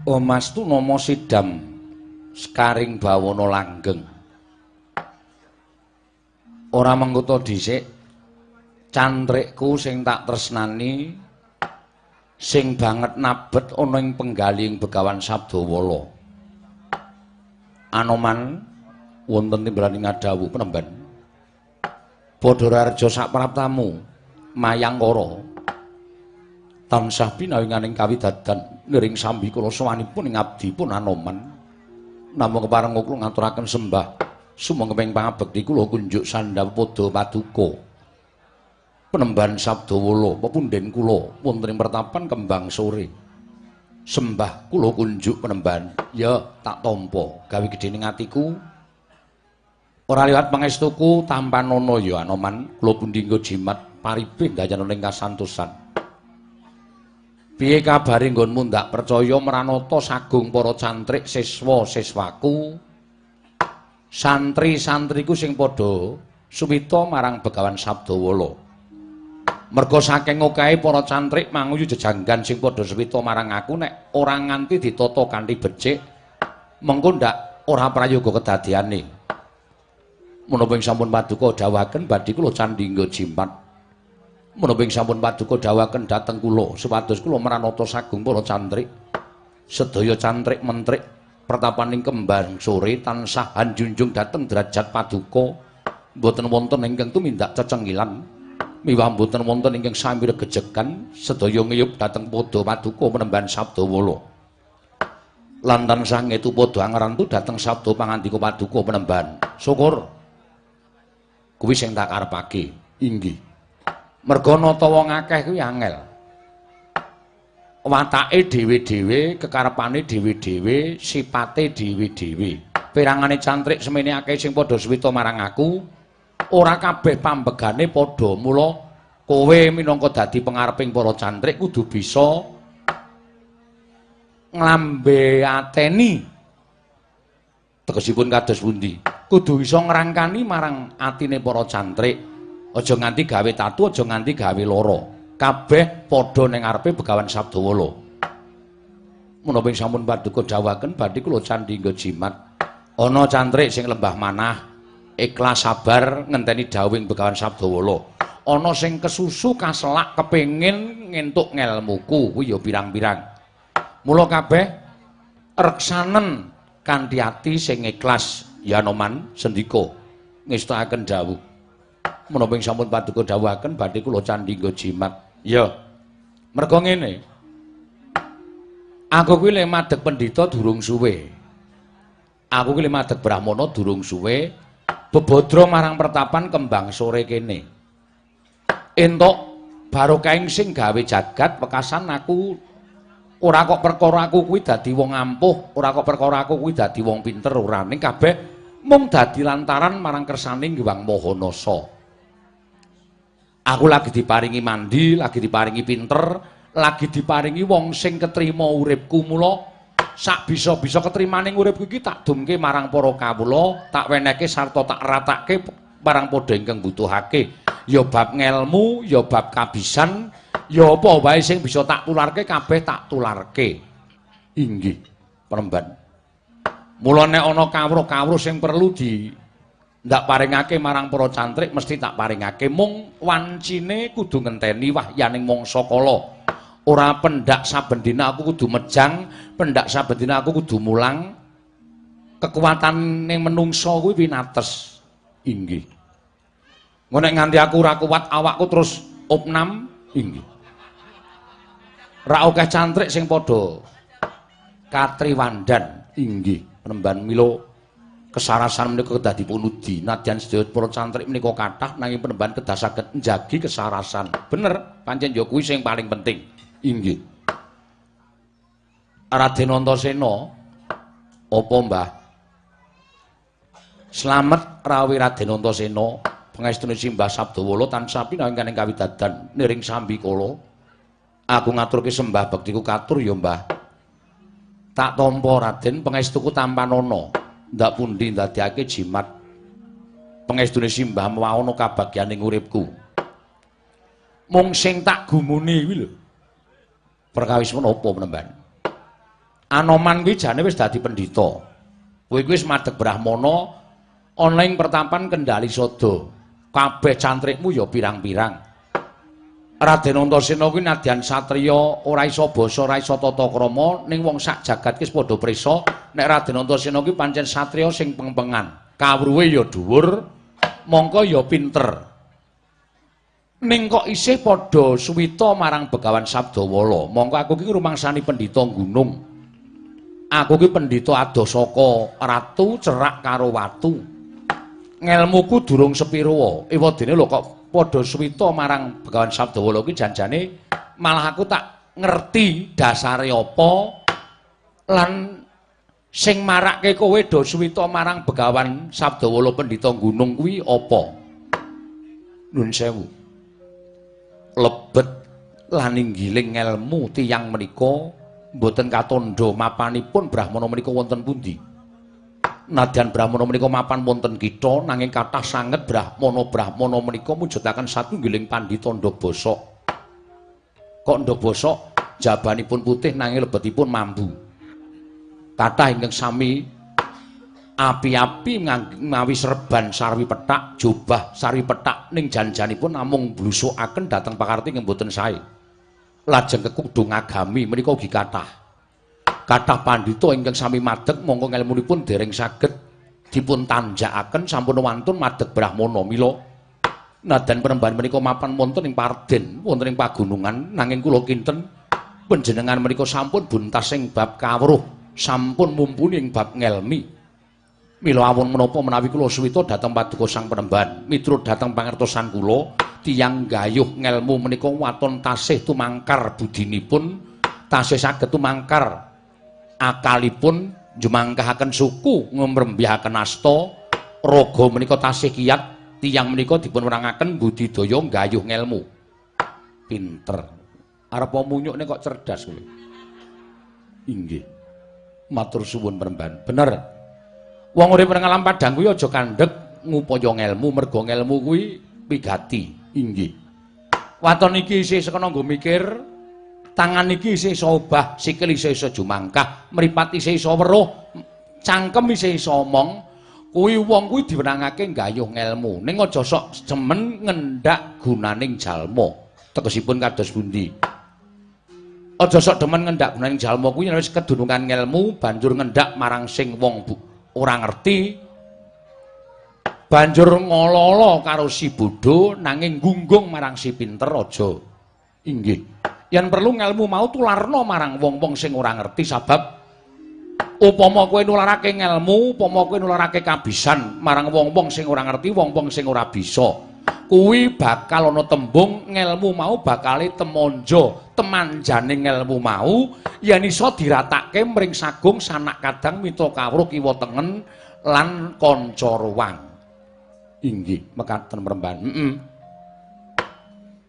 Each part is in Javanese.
Omastu nama Sidam Skaring bawana langgeng. Ora mengkuto dhisik cantrikku sing tak tresnani sing banget nabet ana ing penggaling Begawan Sabdawala. Anoman wonten timbalan ngadawu penemban. Padha raja sapraptamu mayangkara tansah pinawinganing kawidadan niring sambi kula sawanipun ing abdi pun Anoman. Namung kepareng kula ngaturaken sembah sumengkeping pangabekti kula kunjuk sandhap padha paduka. Penemban Sabdawala pepunden kula wonten ing pertapan Kembang Sore. Sembah kula kunjuk penemban, ya tak tampa gawe gedhening atiku. Ora liwat pangestuku tampanana ya Anoman, kula pundi nggo jimat paribih dayanana ing kasantosan. Piye kabare nggonmu ndak percaya Mranata sagung para cantrik siswa-siswaku, santri-santriku sing padha suwita marang Begawan Sabdawala. Merga saking okahe para cantrik manguyu jejanggan sing padha suwita marang aku nek ora nganti ditata kanthi becik, mengko ndak ora prayoga kedadiane. Menapa ing sampun paduka dawuhaken badhe kula candhi nggo jimat. Menapa ing sampun paduka dawuhaken dhateng kula supados kula Mranata sagung para cantrik sedaya cantrik mentrik pertapaning Kembang Sore tansah anjunjung dhateng derajat paduka mboten wonten ingkang tumindak cecengilan miwah mboten wonten ingkang sami regejegan sedaya ngiyup dhateng padha paduka Penemban Sabdawala lan tansah ngetu padha angrantu dhateng sabda pangandika paduka Penemban. Syukur kuwi sing tak karepake. Inggih. Merga nata wong akeh kuwi angel. Watake dhewe-dhewe, kekarepane dhewe-dhewe, sipate dhewe-dhewe. Pirangane cantrik semene akeh sing padha suwita marang aku, ora kabeh pambegane padha. Mula kowe minangka dadi pangareping para cantrik kudu bisa nglambe ateni. Tegesipun kados pundi? Kudu bisa ngrangkani marang atine para cantrik. Aja nganti gawe tatu, aja nganti gawe lara. Kabeh padha ning ngarepe Begawan Sabdawala. Menapa ing sampun paduka dawuhaken badhe kula candhi nggo jimat. Ana cantrik sing lembah manah, ikhlas sabar ngenteni dawuhing Begawan Sabdawala. Ana sing kesusu kaselak kepengin ngentuk ngelmuku kuwi ya pirang-pirang. Mula kabeh reksanen kanthi ati sing ikhlas. Ya Anoman sendika ngestakaken dawuh. Menapa ing sampun paduka dawuhaken badhe kula candhi nggo jimat. Ya. Merga ngene. Aku kuwi le madheg pendhita durung suwe. Aku kuwi le madheg brahmana durung suwe. Bebadra marang pertapan Kembang Sore kene. Entuk barokahing sing gawe jagat wekasan aku ora kok perkara aku kuwi dadi wong ampuh, ora kok perkara aku kuwi dadi wong pinter, ora ning kabeh mung dadi lantaran marang kersaning Hyang Mahanasa. Aku lagi diparingi mandi, lagi diparingi pinter, lagi diparingi wong sing ketrima uripku. Mula sak bisa-bisa ketrimaning uripku iki tak dumke marang para kawula, tak wenehke sarta tak ratake marang padha ingkang butuhake. Ya bab ngelmu, ya bab kabisan, ya apa wae sing bisa tak tularke kabeh tak tularke. Inggih, Penemban. Mula nek ana kawruh-kawruh sing perlu ndak paringake marang para cantrik mesti tak paringake. Mung wancine kudu ngenteni wahyaning mangsa kala. Ora pendak saben dina aku kudu mejang, pendak saben dina aku kudu mulang. Kekuatane menungsa kuwi winates. Inggih. Ngono nek nganti aku ora kuat awakku terus opnam, inggih. Ra akeh cantrik sing padha katriwandan, inggih. Penemban mila kesarasan menika kedah dipunudi. Nadyan sedaya para cantrik menika kathah nanging Penemban kedah saged njagi kesarasan. Bener, pancen ya kuwi sing paling penting. Inggih. Raden Antasena, apa Mbah? Slamet rawuh Raden Antasena, pangestune Simbah Sabdawala tansah pinanganing kawidadan niring sambikala. Aku ngaturke sembah bektiku katur ya Mbah. Tak tampa Raden, pangestuku tampanana. Ndak pundi ndadekake jimat pangestune Simbah mawana kabagyaning uripku. Mung sing tak gumuni kuwi lho. Perkawis menapa Penemban? Anoman kuwi jane wis dadi pendhita. Kowe kuwi wis madheg Brahmana ana ing pertapan Kendali Sada. Kabeh cantrikmu ya pirang-pirang. Raden Antasena kuwi nadyan satriya ora isa basa, ora isa tata krama, ning wong sak jagat ki padha prisa nek Raden Antasena kuwi pancen satriya sing pengpengan. Kawruhe ya dhuwur, mongko ya pinter. Ning kok isih padha suwita marang Begawan Sabdawala. Mongko aku ki rumangsani pendhita gunung. Aku ki pendhita adoh saka ratu cerak karo watu. Ngelmuku durung sepira wae. Ewadene lho kok padha suwita marang Begawan Sabdawala ki janjane malah aku tak ngerti dasare apa lan sing marake kowe do suwita marang Begawan Sabdawala pendhita gunung kuwi apa? Nun sewu. Lebet lan inggiling ngelmu tiyang menika mboten katandha mapanipun Brahmana menika wonten pundi. Nadyan Brahmana menika mapan wonten kitha nanging kathah sanget Brahmana menika mujudaken satunggiling pandhita ndabasa. Kok ndabasa jabanipun putih nanging lebetipun mambu. Kathah ingkang sami api-api ngawi serban sarwi pethak, jubah sarwi pethak ning janjanipun namung blusukaken dhateng pakarti ingkang boten sae. Lajeng kekudu ngagami menika ugi kathah. Kathah pandhita ingkang sami madeg mongko ngelmunipun dereng saged dipun tanjakaken sampun wantun madeg Brahmana. Mila nadyan penembahan menika mapan wonten ing Parden, wonten ing pagunungan nanging kula kinten panjenengan menika sampun buntas ing bab kawruh, sampun mumpuni ing bab ngelmi. Mila awon menapa menawi kula suwita dhateng paduka Sang Penembahan miturut dhateng pangertosan kula tiyang gayuh ngelmu menika waton tasih tumangkar budinipun, tasih saged tumangkar akalipun, jumangkahaken suku, ngrembyahaken asta, raga menika tasih kiyat tiyang menika dipun werangaken budidaya gayuh ngelmu. Pinter. Arep munyuk nek kok cerdas kowe. Inggih. Matur suwun Penembahan. Bener. Wong urip ning alam padang kuwi aja kandhek ngupaya ngelmu, merga ngelmu kuwi wigati. Inggih. Waton iki isih sekena nggo mikir, tangan iki isih iso obah, sikil isih iso jumangkah, mripat isih iso weruh, cangkem isih iso omong. Kuwi wong kuwi diwenangake gayuh ngelmu. Ning aja sok jemen ngendhak gunaning jalma. Tegesipun kados pundi? Aja sok demen ngendhak gunaning jalma kuwi wis kedunungan ngelmu banjur ngendhak marang sing wong ora ngerti, banjur ngololo karo si bodho nanging gunggung marang si pinter aja. Inggih. Yen perlu ngelmu mau tularno marang wong-wong sing ora ngerti, sabab upama kowe nularake ngelmu, upama kowe nularake kabisan marang wong-wong sing ora ngerti, wong-wong sing ora bisa, kuwi bakal ana tembung ngelmu mau bakale temonjo, temanjane ngelmu mau yen iso diratake mring sagung sanak kadang mitra kawruh kiwa tengen lan kanca ruwang. Inggih, mekaten Penembahan.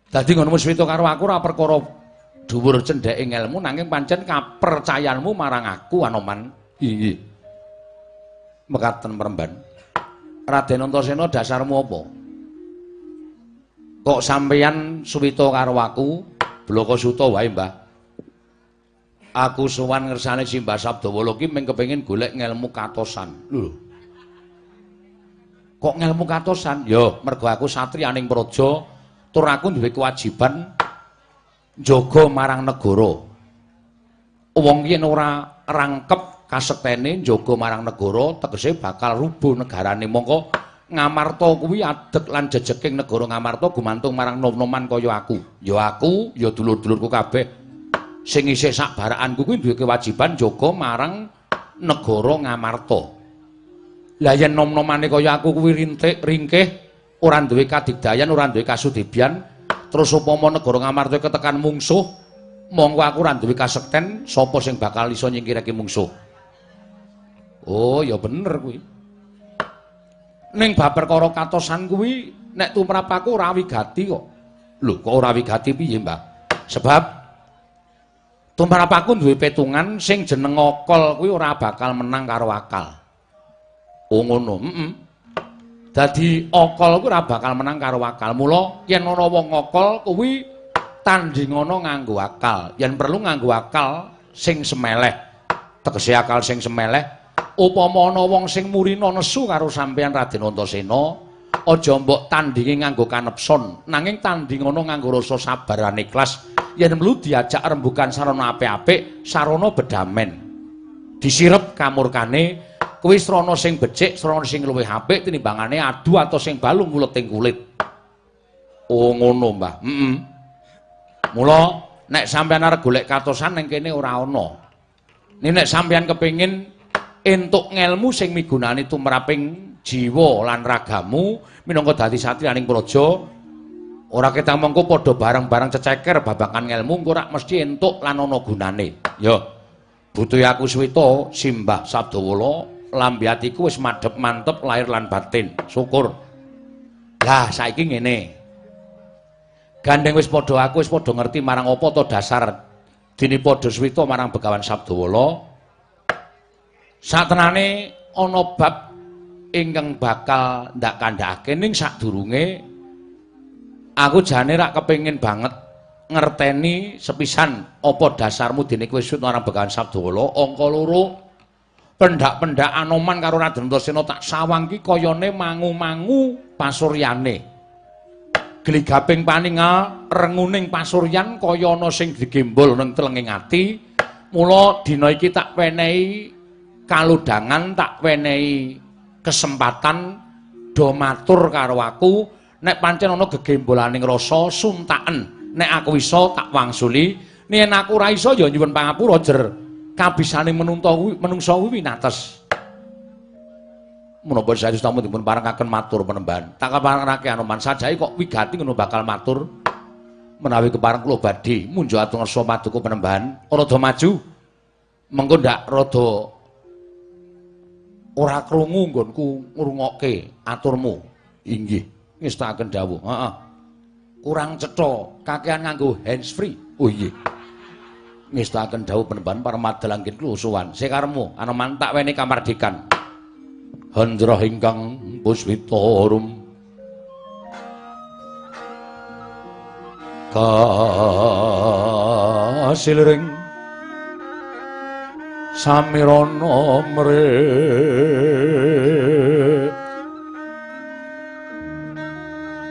Dadi ngono suwita karo aku ora perkara dhuwur cendheke ngelmu nanging pancen kapercayanmu marang aku Anoman. Inggih. Mekaten Penembahan. Raden Antasena dasarmu apa? Kok sampeyan suwita karo aku? Blaka Suta wae, Mbah. Aku sowan ngersane Simbah Sabdawala ki mung kepengin golek ngelmu katosan. Lho. Kok ngelmu katosan? Ya, mergo aku satriyaning praja, tur aku duwe kewajiban njaga marang negara. Wong yen ora rangkep kasektene njaga marang negara, tegese bakal rubuh negarane. Mongko Ngamarta kuwi adeg lan jejeking negara Ngamarta gumantung marang nom-noman kaya aku. Ya aku, ya dulur-dulurku kabeh sing isih sak barakanku kuwi duwe kewajiban njaga marang negara Ngamarta. Lah yen nom-nomane kaya aku kuwi ringkih, ora duwe kadigdayan, ora duwe kasudibyan, terus upama negara Ngamarta ketekan mungsuh, mongko aku ora duwe kasekten, sapa sing bakal iso nyingkirake mungsuh? Oh, ya bener kuwi. Ning bab perkara katosan kuwi nek tumrap aku ora wigati kok. Lho, kok ora wigati piye, Mbah? Sebab tumrap aku duwe petungan sing jeneng akal kuwi ora bakal menang karo akal. Oh ngono. Dadi akal kuwi ora bakal menang karo akal. Mula yen ana wong akal kuwi tandingana nganggo akal. Yen perlu nganggo akal sing semeleh. tegese akal sing semeleh upama ana wong sing murina nesu karo sampeyan Raden Antasena aja mbok tandhingi nganggo kanepson nanging tandhingono nganggo rasa sabar lan ikhlas yen melu diajak rembugan sarana apik-apik sarana bedamen disirep kamurkane kuwi srana sing becik srana sing luwih apik tinimbangane adu atau sing balung muleting kulit. Oh ngono Mbah. Mula nek sampeyan arep golek katosan ning kene ora ana. Nek sampeyan kepengin entuk ngelmu sing migunani tumraping jiwa lan ragamu minangka dadi satriyaning praja ora ketang mengko padha bareng-bareng ceceker babagan ngelmu engko ora mesti entuk lan ana gunane. Ya. Butuhe aku Swita simbah Sabdawala lambe atiku wis madhep mantep lahir lan batin. Syukur. Lah saiki ngene. Gandeng wis padha aku wis padha ngerti marang apa to dasar dene padha Swita marang Begawan Sabdawala. Satenane ana bab ingkang bakal ndak kandhakake ning sadurunge aku jane rak kepengin banget ngerteni sepisan apa dasarmu dene kowe Swita marang Begawan Sabdawala. Angka 2 pendak-pendak Anoman karo Raden Antasena tak sawang ki kayane mangu-mangu pasuryane. Gligaping paningal renguning pasuryan kaya ana sing digembol ning telenging ati. Mula dina iki tak wenehi kaludhangan, tak wenehi kesempatan do matur karo aku nek pancen ana gegembolaning rasa suntaken. Nek aku iso tak wangsuli, yen aku ora iso ya nyuwun pangapura jer kabisane menungsa kuwi winates. Menapa saya tamu dipun parengaken matur penembahan. Tak kaparengake Anoman sajae kok wigati ngono bakal matur menawi kepareng kula badhe munjuk atur ngarsa paduka penembahan. Rada maju. Mengko ndak rada ora krungu nggonku ngrungokke aturmu. Inggih, ngestakaken dawuh. Heeh. Kurang cetha, kakehan nganggo hands free. Oh nggih. Ngestakaken dawuh penembahan para madhelangken kula sowan. Sekaremu Anoman tak weni kamardikan. Handrah ingkang Puspitarum kasilring samirana mre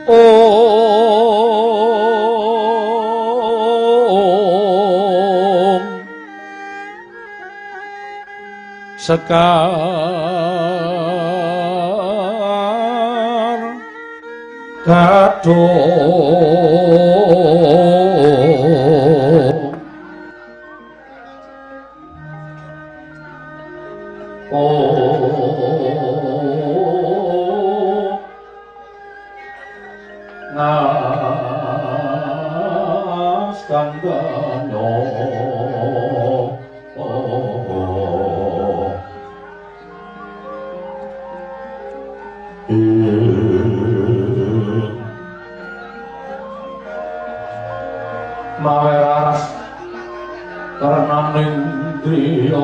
Om kadung ngastandana maweras karnaning driya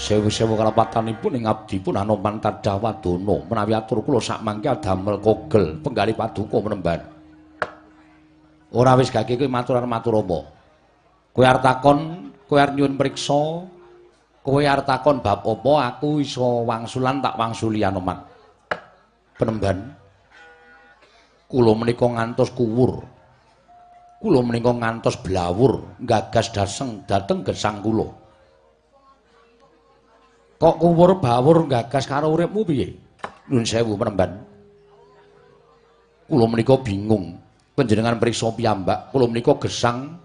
sewu-sewu kalepatanipun ing abdipun Anoman Tadhawadana menawi atur kula sakmangke adamel kogel penggali paduka menemban. Ora wis gage kowe matur apa? Kowe arep takon, kowe arep nyuwun priksa, kowe arep takon bab apa aku iso wangsulan tak wangsuli Anoman. Penemban. Kula menika ngantos kuwur. Kula menika ngantos blawur gagas dhateng gesang kula. Kok kuwur bawur gagas karo uripmu piye? Nuwun sewu penemban. Kula menika bingung. Panjenengan priksa piyambak, kula menika gesang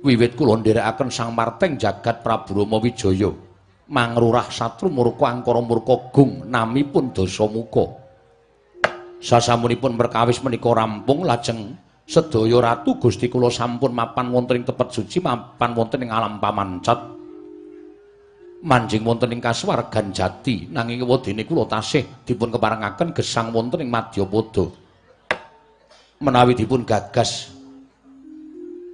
wiwit kula nderekaken Sang Marteng jagat Prabu Rama Wijaya. Mangrurah satru murka angkara murka gung namipun dasa muka. Sasampunipun perkawis menika rampung lajeng Sedaya ratu Gusti kula sampun mapan wonten ing tepet suci, mapan wonten ing alam pamancat. Manjing wonten ing kasuwargan jati, nanging wedine kula tasih dipun keparengaken gesang wonten ing Madyapada. Menawi dipun gagas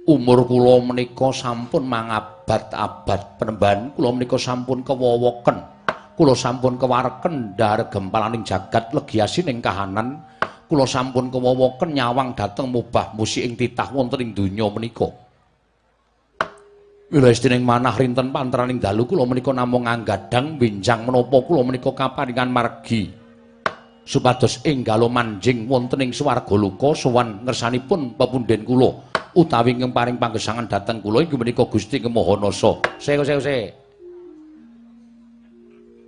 umur kula menika sampun mangabad-abad, penemban kula menika sampun kewowoken. Kula sampun kewareken dhahar gempalaning jagat legiasining kahanan. Kula sampun kewowoken nyawang dhateng mubah musik ing titah wonten ing donya menika. Wilastining manah rinten panteraning dalu kula menika namung nggadhang benjang menapa kula menika kaparingan margi supados enggal manjing wonten ing swarga luka sowan ngersanipun pepunden kula utawi ingkang paring panggesangan dhateng kula inggih menika Gusti Mahanasa. Se.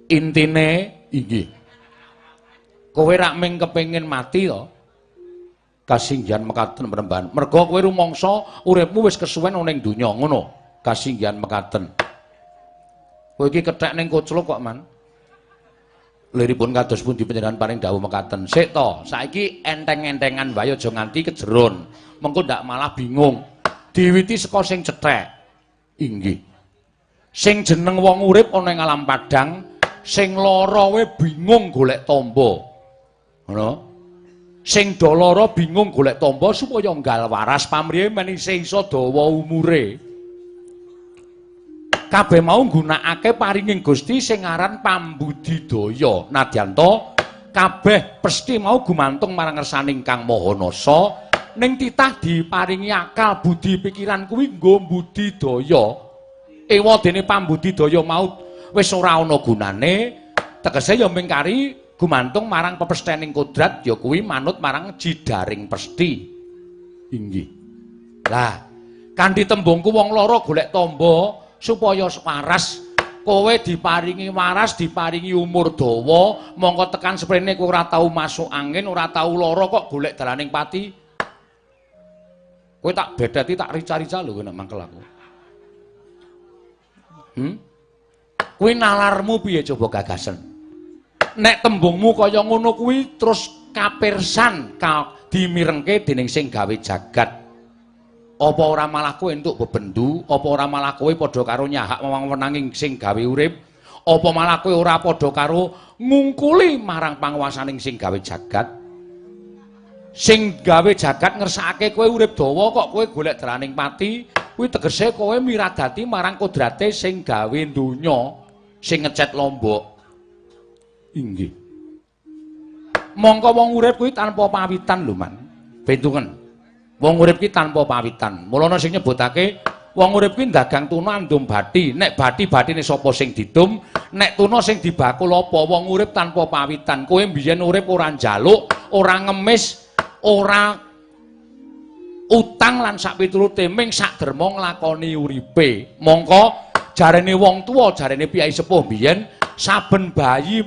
Intine inggih kowe rak mung kepengin mati to. Kasinggihan mekaten penemban. Merga kowe rumangsa uripmu wis kesuwen ana ing donya, ngono. Kasinggihan mekaten. Kowe iki kethek ning koclok kok, Man. Liripun kados pundi panjenengan paring dawuh mekaten. Sik to, saiki enteng-entengan wae aja nganti kejeron. Mengko ndak malah bingung. Diwiti saka sing cethek. Inggih. Sing jeneng wong urip ana ing alam padang, sing lara wae bingung golek tamba. Ngono. Sing doloro bingung golek tamba supaya nggal waras pamrihe menise iso dawa umure. Kabeh mau nggunakake paringing Gusti sing aran pambudidaya. Nadyanto kabeh pesthi mau gumantung marang ngersaning Kang Mahanasa ning titah diparingi akal budi pikiran kuwi nggo budidaya. Ewadene pambudidaya mau wis ora ana gunane, tegese ya mingkari gumantung marang pepesthening kodrat ya kuwi manut marang jidaring pesthi. Inggih. Lah, kanthi tembungku wong lara golek tamba supaya waras, kowe diparingi waras, diparingi umur dawa, mongko tekan sprene kowe ora tau masuk angin, ora tau lara kok golek dalaning pati. Kowe tak bedati tak rica-rica lho nek mangkel aku. Kuwi nalarmu piye coba gagasen? Nek tembungmu kaya ngono kuwi terus kapirsan dimirengke dening sing gawe jagat. Apa ora malah kowe entuk bebendu? Apa ora malah kowe padha karo nyahak wewenanging sing gawe urip? Apa malah kowe ora padha karo ngungkuli marang panguwasaning sing gawe jagat? Sing gawe jagat ngersakake kowe urip dawa kok kowe golek dalaning pati, kuwi tegese kowe miradati marang kodrate sing gawe donya, sing ngecet Lombok. Inggih. Mongko wong urip kuwi tanpa pawitan lho, Man. Bentungen. Wong urip ki tanpa pawitan. Mulane sing nyebutake wong urip kuwi dagang tuna ndum bathi. Nek bathi-bathine sapa sing didum, nek tuna sing dibakul apa? Wong urip tanpa pawitan. Kowe mbiyen urip ora njaluk, ora ngemis, ora utang lan sak piturute ming sak derma nglakoni uripe. Mongko jarene wong tuwa, jarene piyai sepuh biyen saben bayi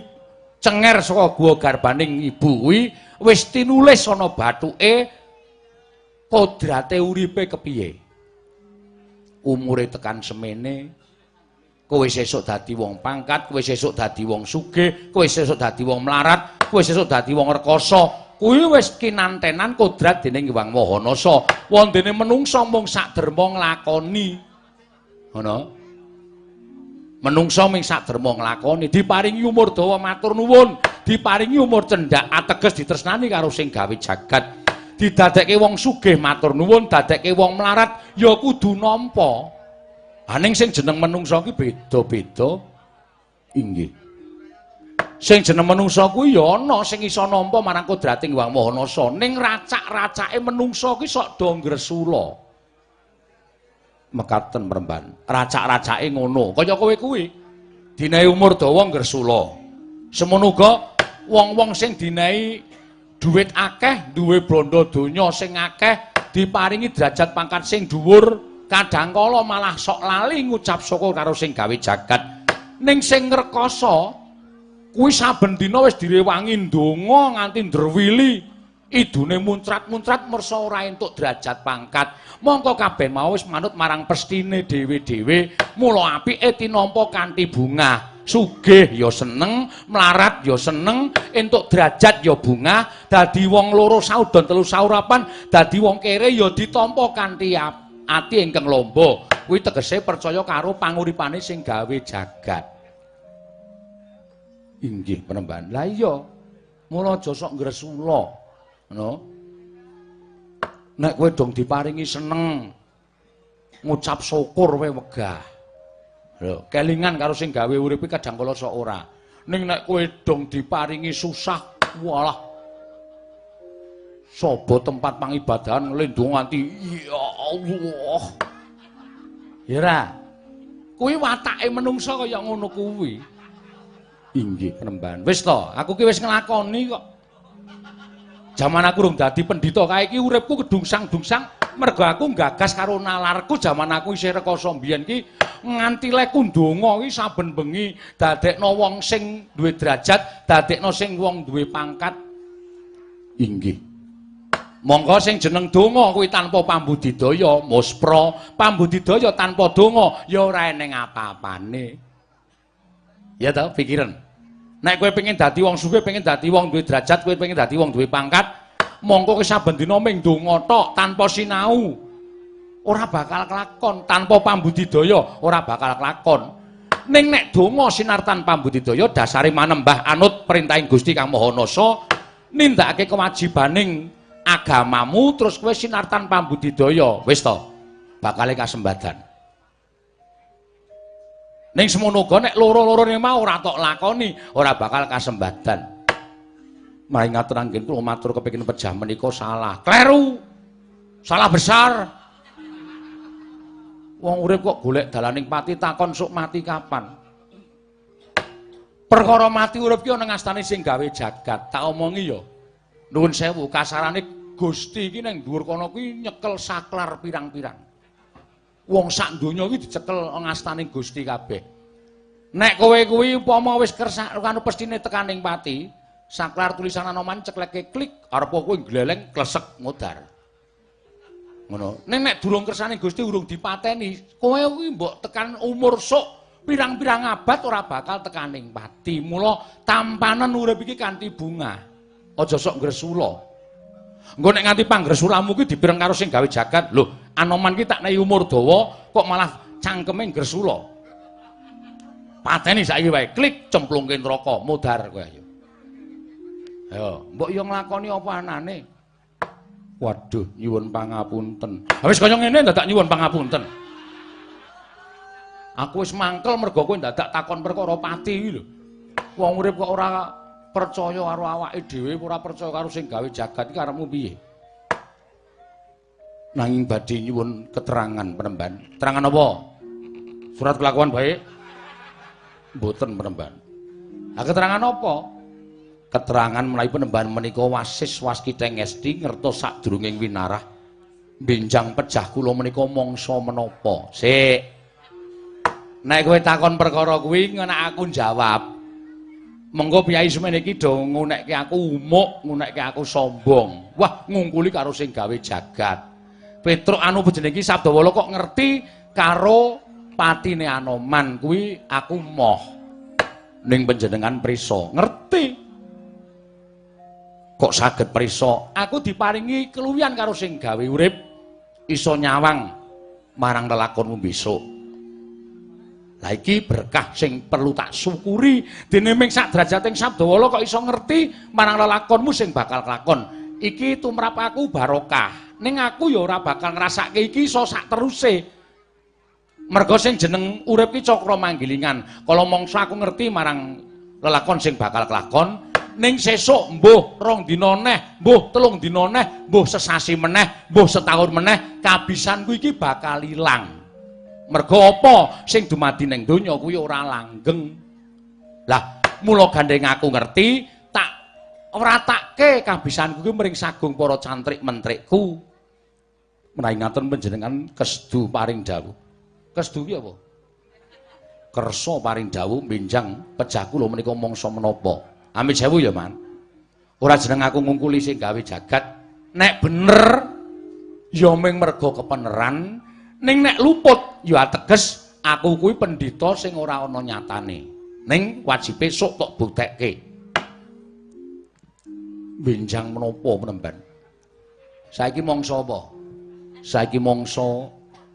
cenger saka guwa garbaning ibu kuwi wis tinulis ana bathuke kodrate uripe kepiye. Umure tekan semene, kowe sesuk dadi wong pangkat, kowe sesuk dadi wong sugih, kowe sesuk dadi wong melarat, kowe sesuk dadi wong rekoso. Kuwi wis kinantenan kodrat dening Hyang Mahanasa. Wondene menungsa mung sak derma nglakoni. Ngono. Menungsa ming sak derma nglakoni, diparingi umur dawa matur nuwun, diparingi umur cendhak ateges ditresnani karo sing gawe jagat. Didadekke wong sugih matur nuwun, dadekke wong melarat ya kudu nampa. Aning sing jeneng menungsa ki beda-beda. Inggih. Sing jeneng menungsa kuwi ya ana sing iso nampa marang kodrating Hyang Mahanasa. Ning racak-racake menungsa ki sok do ngresula. Mekaten Mremban. Racak-racake ngono. Kaya kowe kuwi dinae umur dawa ngresula. Semono uga wong-wong sing dinae dhuwit akeh, duwe bondo donya sing akeh, diparingi derajat pangkat sing dhuwur, kadang kala malah sok lali ngucap syukur karo sing gawe jagat. Ning sing ngrekoso kuwi saben dina wis direwangi ndonga nganti ndrewili. Idune muncrat-muncrat mersa ora entuk derajat pangkat. Mongko kabeh mau wis manut marang pestine dhewe-dhewe. Mula apike tinampa kanthi bungah. sugih ya seneng, melarat ya seneng, entuk derajat ya bungah, dadi wong loro saudon telu saurapan, dadi wong kere ya ditampa kanthi ati ingkang lomba. Kuwi tegese percaya karo panguripane sing gawe jagat. Inggih penembahan. Lah iya, mula aja sok ngresula. Ngono. Nek kowe dong diparingi seneng, ngucap syukur kowe wegah. Lho, kelingan karo sing gawe urip iki kadang kala sok ora. Ning nek kowe dong diparingi susah, walah. Sobo tempat pangibadahan nglendung nganti ya Allah. Ya ra. Kuwi watake menungsa kaya ngono kuwi. Inggih, penembahan. Wis to, aku ki wis nglakoni kok. Jaman aku rung dadi pendhita kae iki uripku kedungsang-dungsang. Mergo aku gagas karo nalarku jaman aku isih rekoso mbiyen ki nganti leku ndonga ki saben bengi dadekno wong sing duwe derajat, dadekno sing wong duwe pangkat. Inggih. Monggo sing jeneng donga kuwi tanpa pambudidaya, muspra, pambudidaya tanpa donga ya ora eneng apa-apane. Ya ta, pikiran. Nek kowe pengen dadi wong sugih, pengen dadi wong duwe derajat, kowe pengen dadi wong duwe pangkat, mongko ke saben dina ming donga tok tanpa sinau ora bakal kelakon, tanpa pambudidaya ora bakal kelakon. Ning nek donga sinartan pambudidaya dasare manembah anut perintahing Gusti Kang Maha Nasa, nindakake kewajibaning agamamu terus kowe sinartan pambudidaya, wis to bakale kasembadan. Ning semono uga nek loro-lorone mau ora tok lakoni ora bakal kasembadan. Maring ngatur anggen kula matur kepengin pejah menika salah. Kleru. Salah besar. Wong urip kok golek dalaning pati takon sok mati kapan. Perkara mati urip ki ana ngastane sing gawe jagat. Tak omongi ya. Nuwun sewu kasarane Gusti iki ning dhuwur kono kuwi nyekel saklar pirang-pirang. Wong sak donya iki dicekel ngastane Gusti kabeh. Nek kowe kuwi upama wis kersa kanu pestine tekaning pati, saklar tulisan Anoman cekleke klik arep kowe gleleng klesek modar. Ngono. Nek durung kersane Gusti urung dipateni, kowe kuwi mbok tekan umur sok pirang-pirang abad ora bakal tekaning pati. Mula tampanan urip iki kanthi bunga. Aja sok ngresula. Engko nek nganti panggresulamu ki dipireng karo sing gawe jagat. Lho, Anoman ki tak nehi umur dawa kok malah cangkeme gresula. Pateni saiki wae, klik cemplungke neraka, modar kowe ayo. Ayo, mbok yo nglakoni apa anane? Waduh, nyuwun pangapunten. Ha wis kaya ngene dadak nyuwun pangapunten. Aku wis mangkel mergo kowe dadak takon perkara pati iki lho. Wong urip kok ora percaya karo awake dhewe, ora percaya karo sing gawe jagat iki karepmu piye? Nanging badhe nyuwun keterangan penemban. Keterangan apa? Surat kelakuan baik? Mboten penemban. Lah keterangan apa? Keterangan menawi penemban menika wasis waskita ngesti ngertos sadurunging winarah benjang pejah kula menika mangsa menapa. Sik. Nek kowe takon perkara kuwi ngene aku jawab. Mengko piyai semene iki do ngunekke aku umuk, ngunekke aku sombong. Wah, ngungkuli karo sing gawe jagat. Petruk anu jenenge iki Sabdawala kok ngerti karo patine Anoman kuwi aku moh. Ning panjenengan prisa, ngerti. Kok saged prisa? Aku diparingi keluwihan karo sing gawe urip iso nyawang marang lelakonmu besok. Lah iki berkah sing perlu tak syukuri dene ming sak drajating Sabdawala kok iso ngerti marang lelakonmu sing bakal kelakon. Iki tumrap aku barokah. Ning aku ya ora bakal ngrasake iki iso sak teruse. Merga sing jeneng urip iki cakra manggilingan. Kala mangsa aku ngerti marang lelakon sing bakal kelakon, ning sesuk mbuh 2 dina neh, mbuh 3 dina neh, mbuh sesasi meneh, mbuh setahun meneh, kabisanku iki bakal ilang. Mergo apa sing dumadi ning donya kuwi ora langgeng. Lah, mula gandeng aku ngerti tak wratake kabisanku kuwi mring sagung para cantrik mentrikku. Menawi ngaten panjenengan kesdu paring dawuh. Kesdu ki apa? Kersa paring dawuh benjang pejah kula menika mangsa menapa. Amit sewu ya, Man. Ora jeneng aku ngungkuli sing gawe jagat. Nek bener ya ming merga kepeneran. Ning nek luput ya ateges aku kuwi pendhita sing ora ana nyatane. Ning wajibe sok tok buktekke. Benjang menapa menemban? Saiki mangsa apa? Saiki mangsa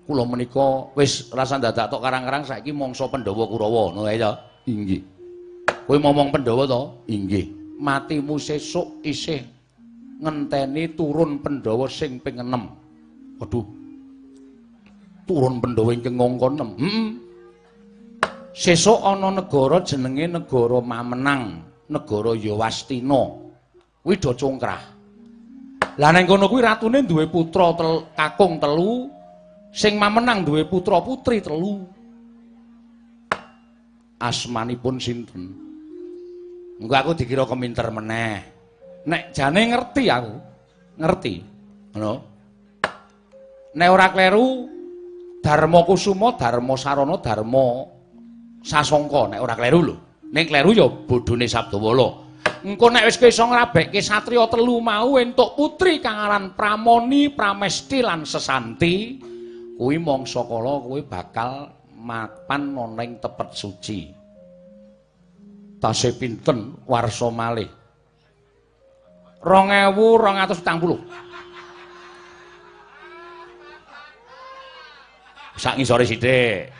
kula menika wis rasa dadak tok karang-karang saiki mangsa Pandhawa Kurawa ngono ae ta? Inggih. Kowe momong Pandhawa to? Inggih. Matimu sesuk isih ngenteni turun Pandhawa sing ping 6. Waduh. Turun Pandhawa ingkang angka 6. Sesuk ana negara jenenge negara Mamenang, negara Yawastina. Kuwi do congkrah. Lah ning kono kuwi ratune duwe putra kakung 3, sing Mamenang duwe putra putri 3. Asmanipun sinten? Engko aku dikira keminter meneh. Nek jane ngerti aku. Ngerti. Ngono. Nek ora kleru Darma Kusuma, Darma Sarana, Darma Sasongko nek ora kleru lho. Nek kleru ya bodhone Sabdawala. Engko nek wis iso ngrabekke satriya 3 mau entuk putri kang aran Pramoni, Pramesti lan Sesanti, kuwi mangsa kala kowe bakal mapan ana ing tepet suci. Tasih pinten warsa malih? 2240. Sak ngisore sithik.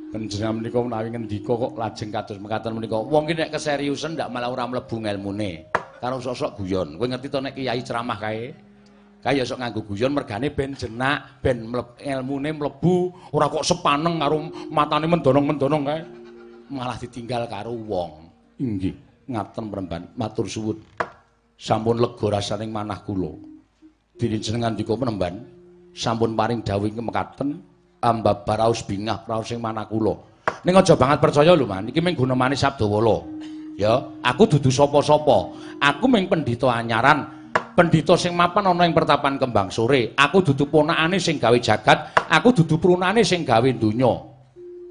Panjenengan menika menawi ngendika kok lajeng kados mekaten menika. Wong ki nek keseriusen ndak malah ora mlebu ngelmune. Karo sok-sok guyon. Kowe ngerti to nek kiai ceramah kae? Kae ya sok nganggo guyon mergane ben jenak, ben ilmune mlebu, ora kok sepaneng karo matane mendonong-mendonong kae. Malah ditinggal karo wong. Inggih, ngaten Mremban, matur suwun. Sampun lega rasaning manah kula. Dene jenengan ndika Mremban, sampun paring dawuh mekaten. Amba baraus bingah raos sing manah kula. Ning aja banget percaya lho, Man. Iki mung gunemane Sabdawala. Ya, aku dudu sapa-sapa. Aku mung pendhita anyaran, pendhita sing mapan ana ing pertapan Kembang Sore. Aku dudu ponakane sing gawe jagat, aku dudu prunane sing gawe donya.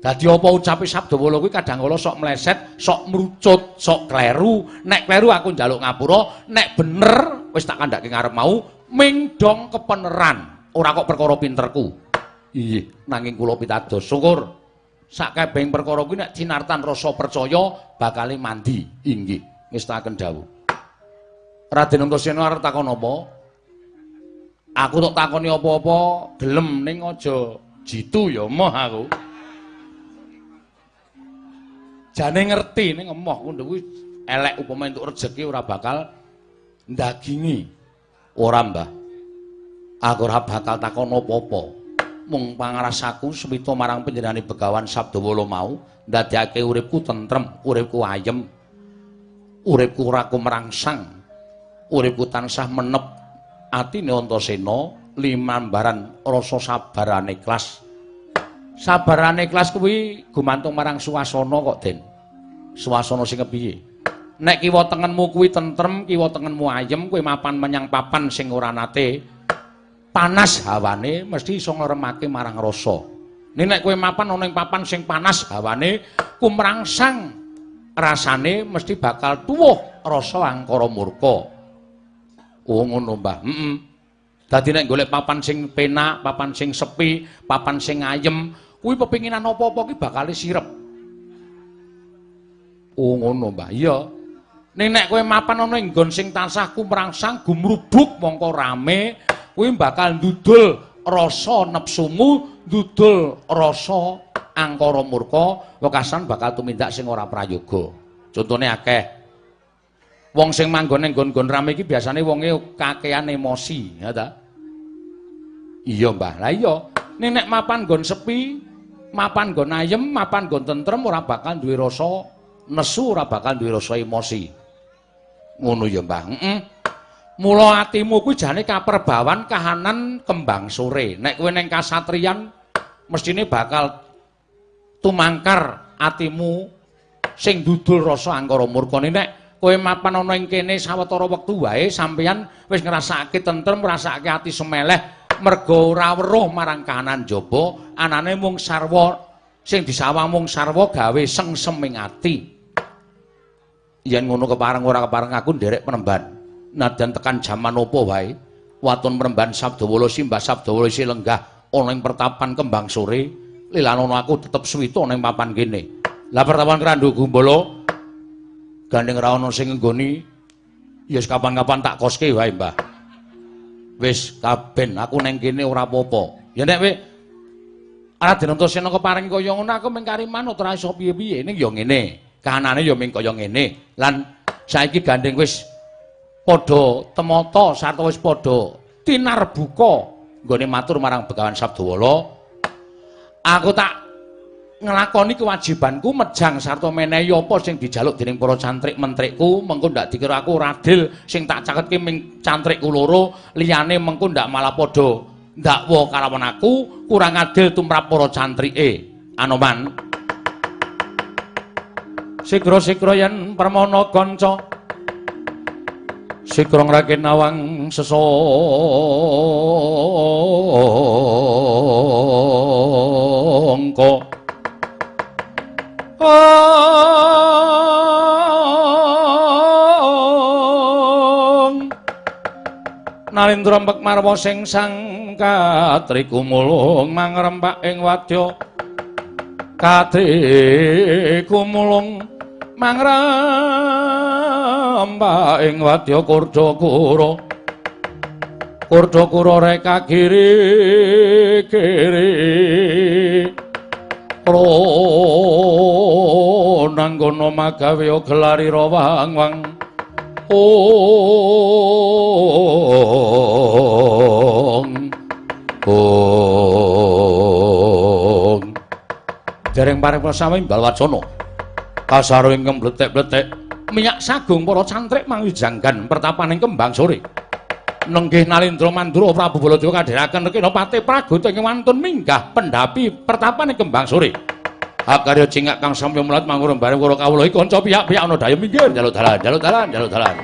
Dadi apa ucape Sabdawala kuwi kadang kala sok meleset, sok mrucut, sok kleru. Nek kleru aku njaluk ngapura, nek bener wis tak kandhake ngarep mau ming dong kepeneran. Ora kok perkara pinterku. Iya, nanging kula pitados syukur sakabehing perkara kuwi nek cinartan rasa percaya bakal mandi. Inggih, ngestaken dawuh. Raden Antasena arep takon apa? Aku tok takoni apa-apa gelem ning aja jitu ya emoh aku. Jane ngerti ning emoh kuwi elek upama entuk rejeki ora bakal ndagingi. Ora, Mbah. Aku ora bakal takon apa-apa. Mung pangrasaku semita marang panjenengane Begawan Sabdawala mau ndadekake uripku tentrem, uripku ayem, uripku ora kumrangsang, uripku tansah menep atine Antasena limambaran rasa sabarane ikhlas. Sabarane ikhlas kuwi gumantung marang suasana kok, Den. Suasana sing kepiye? Nek kiwa tengenmu kuwi tentrem, kiwa tengenmu ayem, kowe mapan menyang papan sing ora nate panas hawane mesti iso ngremake marang rasa. Nek kowe mapan ana ing papan sing panas hawane, kumrangsang rasane mesti bakal tuwuh rasa angkara murka. Oh ngono, Mbah. Dadi nek golek papan sing penak, papan sing sepi, papan sing ayem, kuwi pepinginan apa-apa ki bakal sirep. Oh ngono, Mbah. Iya. Nek kowe mapan ana ing nggon sing tansah kumrangsang gumrubuk mongko rame, kuwi bakal ndudul rasa nepsumu, ndudul rasa angkara murka, wekasan bakal tumindak sing ora prayoga. Contone akeh. Wong sing manggon ning nggon-nggon rame iki biasane wonge kakean emosi, ya ta? Iya, Mbah. Lah iya. Nek mapan nggon sepi, mapan nggon ayem, mapan nggon tentrem ora bakal duwe rasa nesu, ora bakal duwe rasa emosi. Ngono ya, Mbah. Mula atimu kuwi jane kaperbawan kahanan Kembang Sore. Nek kowe ning kasatriyan mestine bakal tumangkar atimu sing dudul rasa angkara murka. Nek kowe mapan ana ing kene sawetara wektu wae sampeyan wis ngrasakake tentrem, ngrasakake ati semeleh merga ora weruh marang kahanan jaba, anane mung sarwa sing disawang mung sarwa gawe sengsem ing ati. Yen ngono kepareng ora kepareng aku nderek penemban. Nadan tekan jaman apa wae waton Mremban Sabdawala Simbah Sabdawala isih lenggah ana ing pertapan Kembang Sore, lilanono aku tetep suwita ning papan kene. Lah pertapan Krandu Gumbala gandeng ra ono sing nggoni ya kapan-kapan tak koske wae, Mbah. Wis kaben aku neng kene ora apa-apa. Ya nek kowe Raden Antasena keparing kaya ngono aku mung kari manut ora iso piye-piye ning ya ngene. Kahanane ya mung kaya ngene. Lan saiki gandeng wis padha temata sarta wis padha tinarbuka nggone matur marang Begawan Sabdawala. Aku tak nglakoni kewajibanku mejang sarta menehi apa sing dijaluk dening para cantrik mentrikku, mengko ndak dikira aku ora adil sing tak caketke ming cantrikku loro, liyane mengko ndak malah padha ndakwa kalawan aku kurang adil tumrap para cantrike. Anoman sigra-sigra yen permana kanca sigra ngraken nawang sesangka Nalindra mbek marwa sing sang katri kumulung mangrembak ing wadya katri kumulung mangrembak ing wadya Kurdakura reka giri-giri nanggono magawe gelari rawang-wang dereng paring prasami Balwacana kasaro ing mbletek-bletek minyak sagung para cantrik mangwijanggan pertapaning kembang sore nenggih Nalindra Mandura Prabu Baladewa kadhiraken kena pati pragoto ing wantun minggah pendhapi pertapaning kembang sore akarya cingak kang samya mulat mangurung bareng karo kawula iki kanca piyak-piyak ana daya minggir jaluk dalan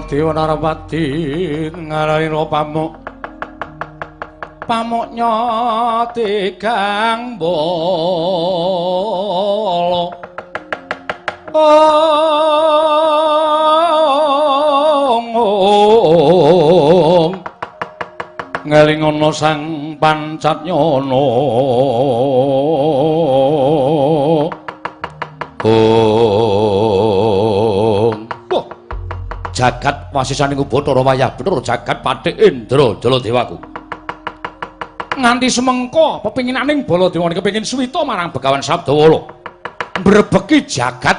Dewa Narapati ngarana pamuknya tigang bala ngelingono sang Pancatnyana jagat wasisaning Bathara wayah bener jagat Pathik Indra Jaladewaku nganti semengko pepinginaning Baladewa kepengin suwita marang Begawan Sabdawala mbrebeki jagat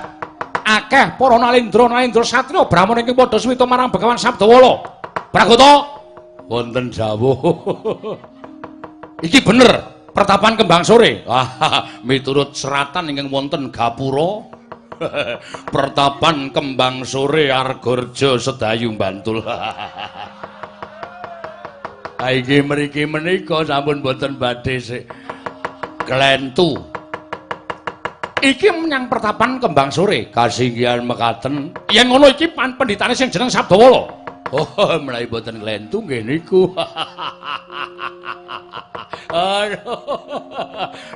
akeh para nalindra satriya brahmana ingkang padha suwita marang Begawan Sabdawala Bragata wonten dawuh iki bener pertapan kembang sore miturut seratan ingkang wonten gapura Pertapan Kembang Sore Argorjo Sedayu Bantul. Iki mriki menika sampun boten badhe sik klentu. Iki menyang Pertapan Kembang Sore kasinggihan mekaten. Yen ngono iki pendhitane sing jeneng Sabdawala. Oh, mulai boten klentu nggih niku.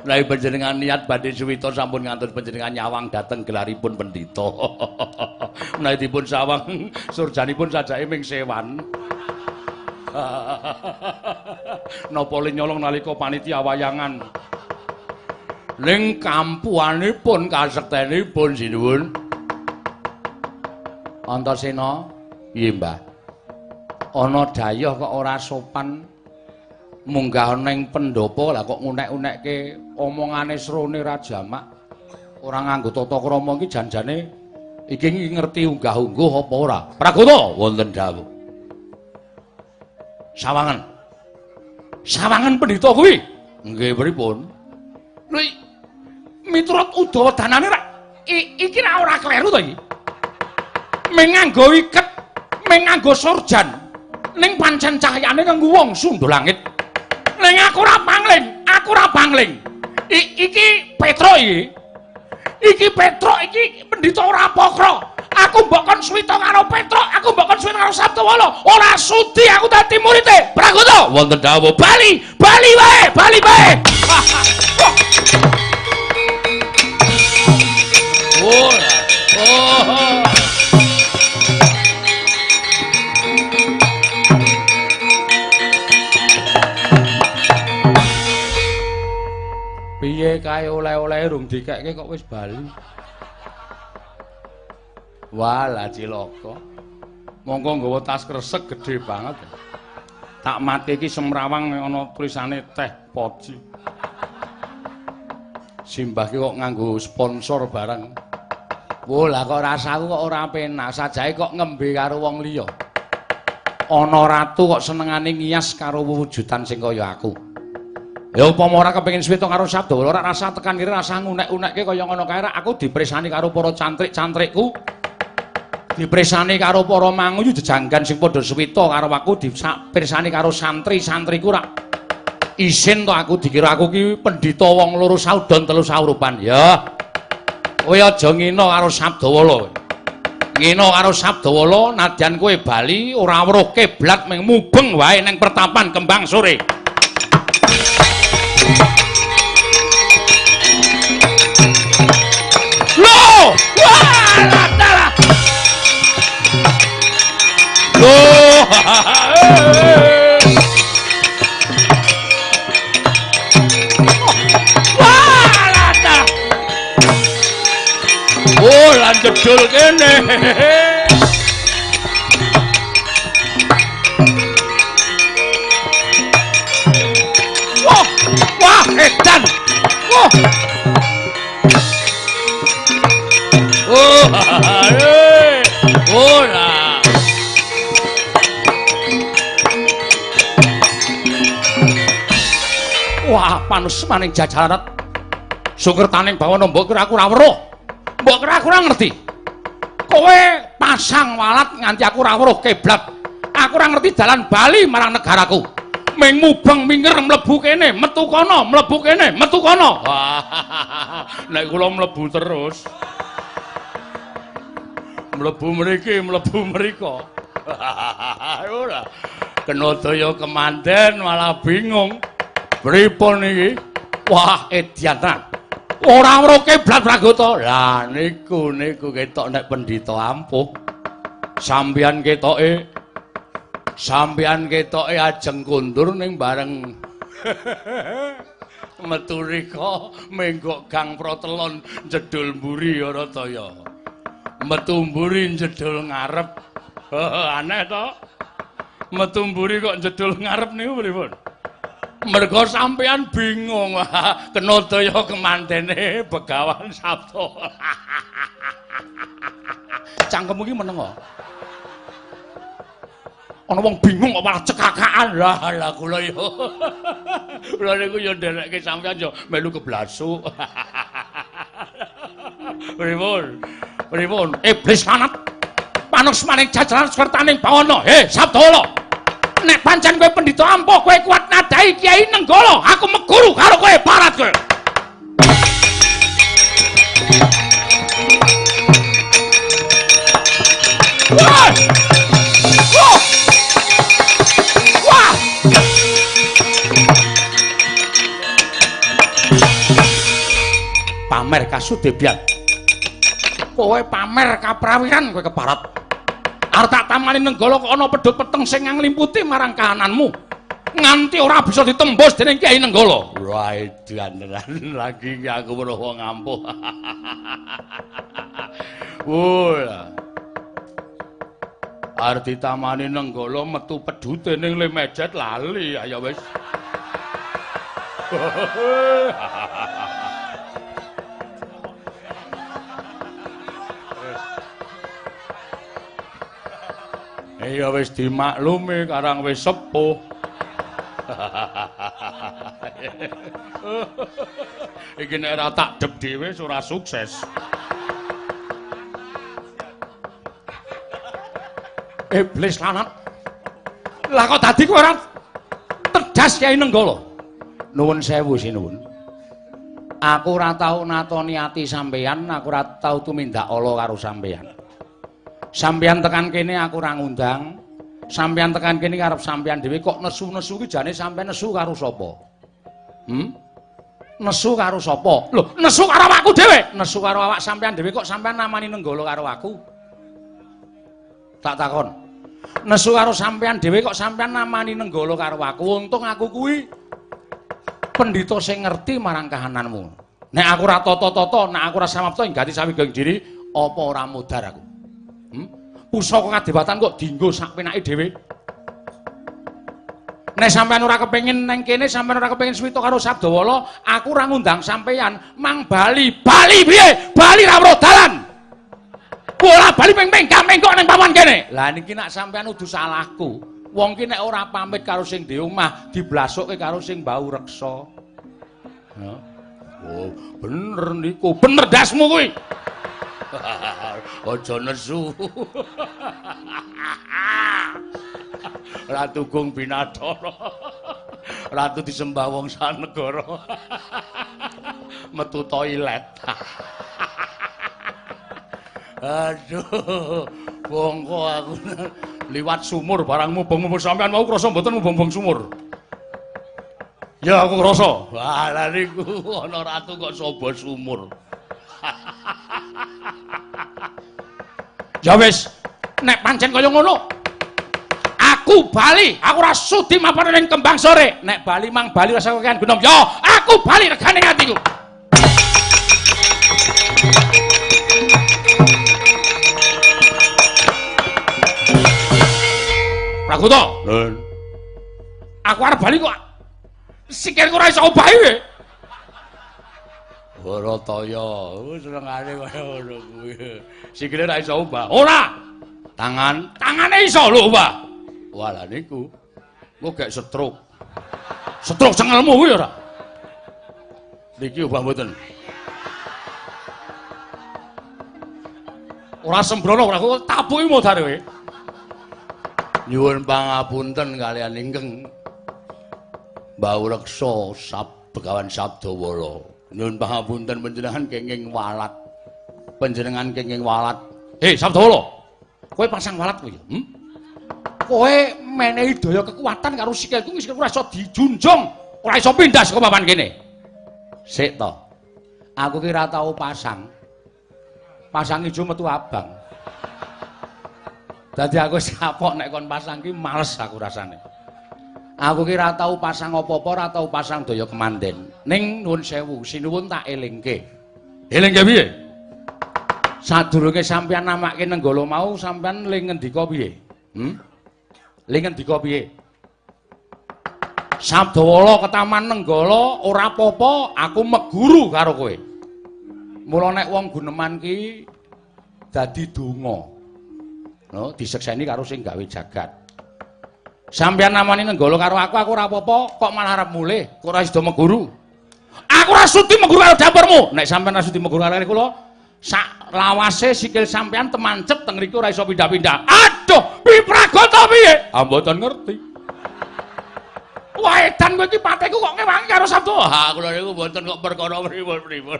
Mulai panjenengan niat badhe suwita sampun ngantos panjenengan nyawang dhateng gelaripun pendhita. Mulai dipun sawang surjanipun sajake ming sewan. Napa le nyolong nalika panitia wayangan. Ning kampuanipun kasektenipun sinuwun. Antasena, piye Mbah? Ana dayah kok ora sopan munggah ning pendopo lah kok ngunek-unekke omongane srone ra jamak. Ora nganggo tata krama iki janjane iki ngerti unggah-ungguh apa ora? Pragata wonten dawuh. Sawangan. Sawangan pendhita kuwi. Nggih pripun? Lho miturut Udawa danane ra iki ra ora kleru to iki. Menganggo iket, menganggo surjan. Ning pancen cahyane kanggo wong Sunda langit. Ning aku ora pangling. Iki Petruk iki. Iki Petruk iki pendhita ora pokro. Aku mbok kon suwita karo Petruk, aku mbok kon suwita karo Sabdawala. Ora sudi aku dadi murite. Pragata wonten dawuh bali wae. Piye kae oleh-oleh rung dikekke kok wis bali. Walah cilaka. Monggo nggawa tas kresek gedhe banget. Tak mati iki semrawang ana tulisane teh poji. Simbah ki kok nganggo sponsor barang. Lah kok rasaku kok ora penak, sajae kok ngembe karo wong liya. Ana ratu kok senengane ngias karo wujudan sing kaya aku. Ya upama ora kepengin sweta karo Sabdawala, ora rasa tekan kiri rasa ngunek-unekke kaya ngono kae, aku dipresani karo para cantrik-cantrikku. Dipresani karo para manguyu jejanggan sing padha sweta karo aku, dipresani karo santri-santriku rak. Isin to aku dikira aku ki pendhita wong loro saudon telu saurupan. Ya. Kowe aja ngina karo Sabdawala. Ngina karo Sabdawala nadyan kowe bali ora weruh kiblat mung mubeng wae ning Pertapan Kembang Sore. Loh! Wah, latala. Loh! Wah, latala. Oh, lan jedul kene. Wah, edan. Ora. Wah, panus maning jajaran. Sukertaning bawana mbok kira aku ora weruh. Mbok kira aku ora ngerti. Kowe pasang walat nganti aku ora weruh kiblat. Aku ora ngerti dalan bali marang negaraku. Ming mubeng minger mlebu kene, metu kono, mlebu kene, metu kono. Nek kula mlebu terus. Mlebu mriki, mlebu mriko. Ora. Kena daya kemanten malah bingung. Pripun iki? Wah, edian. Ora weruh kiblat Pragata. Lah niku ketok nek pendhita ampuh. Sampeyan ketoke ajeng kundur ning bareng metu rika menggok Gang Protelon jedul mburi ora taya. Metu mburi jedul ngarep. Aneh to? Metu mburi kok jedul ngarep niku pripun? Mergo sampeyan bingung. Kena daya kemantene Begawan Sabda. Cangkemmu iki meneng kok. Ana wong bingung kok malah cekakaan. Lah kula yo. Kula niku yo nderekke sampeyan yo melu keblasuk. Pripun? Iblis lanat. Manus maning jajaran sertaning bawana. He, Sabdawala. Nek pancen kowe pendhita ampuh, kowe kuat nadahi Kyai Nenggala, aku meguru karo kowe parat kowe. Wah! Wah! Pamer kasudebian. Kowe pamer kaprawiran kowe keparat. Arep tak tamani Nenggala kok ana pedhot peteng sing nglimputi marang kahananmu. Nganti ora bisa ditembus dening Kyai Nenggala. Wah, dianderan lagi aku weruh wong ampuh. Wah. Arep ditamani Nenggala metu pedhute ning lemejet lali ya wis. Ya wis dimaklumi karang wis sepuh. Iki nek ora tak dep dhewe ora sukses. Iblis lanat. Lah kok dadi kowe ora tedas Kyai Nenggala? Nuwun sewu sinuwun. Aku ora tau natoni ati sampeyan, aku ora tau tumindak ala karo sampeyan. Sampeyan tekan kene aku ora ngundang. Sampeyan tekan kene karep sampeyan dhewe kok nesu-nesu ki jane sampeyan nesu karo sapa? Nesu karo sapa? Lho, nesu karo awakku dhewe. Nesu karo awak sampeyan dhewe kok sampeyan namani Nenggala karo aku? Tak takon. Nesu karo sampeyan dhewe kok sampeyan namani Nenggala karo aku? Untung aku kuwi pendhita sing ngerti marang kahananmu. Nek aku ora tata-tata, nek aku ora samapta ing gati sawijining diri, apa ora mudhar aku? Pusaka kadewatan kok dienggo sak penake dhewe. Nek sampean ora kepengin neng kene, sampean ora kepengin swita karo Sabdawala, aku ora ngundang sampean. Mang bali piye? Bali ra weruh dalan. Bola bali ping-ping gak mengkok ning papan kene. Lah niki nek sampean udu salahku. Wong ki nek ora pamit karo sing di omah, diblasukke karo sing bau reksa. Ya. Oh, bener niku. Bener dasmu kuwi. Aja nesu. Ratu Gung Binathara. Ratu disembah wong sanegara. Metu toilet. Aduh, bongko aku liwat sumur barang mubeng-mubeng sampean mau krasa mboten mubeng-mubeng sumur. Ya aku krasa. Lah niku ana ratu kok sobo sumur. Ya wis, nek pancen kaya ngono, aku bali, aku ora sudi mapan ning Kembang Sore. Nek bali mang bali rasa kekan gunom. Ya, aku bali regane atiku. Prakuta. Aku arep bali kok sikilku ora iso obahi kowe. Barataya, senengane kaya ngono kuwi. Sikile ra iso obah. Ora. Tangane iso lho, Pak. Walah niku. Engko gek stroke. Stroke cengelmu kuwi ora. Niki obah mboten. Ora sembrono ora kok tabuki modare kowe. Nyuwun pangapunten kaliyan ingkang Mbau Reksa Begawan Sabdawala. Nyuwun pangapunten panjenengan kenging walat. Panjenengan kenging walat. Hei Sabdawala. Kowe pasang walat kowe ya? Kowe menehi daya kekuatan karo sikilku, sikilku ora iso dijunjung, ora iso pindah saka papan kene. Sik to. Aku ki ora tau pasang. Pasang ijo metu abang. Dadi aku wis kapok nek kon pasang ki males aku rasane. Aku ki ora tau pasang apa-apa, ora tau pasang daya kemanden. Ning nuwun sewu, sinuwun tak elingke. Elingke piye? Sadurunge sampeyan namake Nenggala mau, sampeyan ling ngendika piye? Ling ngendika piye? Sabdawala ketaman Nenggala ora apa-apa, aku meguru karo kowe. Mula nek wong guneman ki dadi donga. No, disekseni karo sing gawe jagat. Sampeyan namani Nenggala karo aku ora apa-apa, kok malah arep mulih, kok ora sida meguru. Aku ora sudi meguru karo dapurmu. Nek sampeyan ora sudi meguru karo kula, sak lawase sikil sampean temancep teng mriku ora iso pindah-pindah. Aduh, pipragata piye? Ah mboten ngerti. Wah edan kowe iki pateku kok ngewangi karo sabda. Ha kula niku mboten kok perkara pripun-pripun.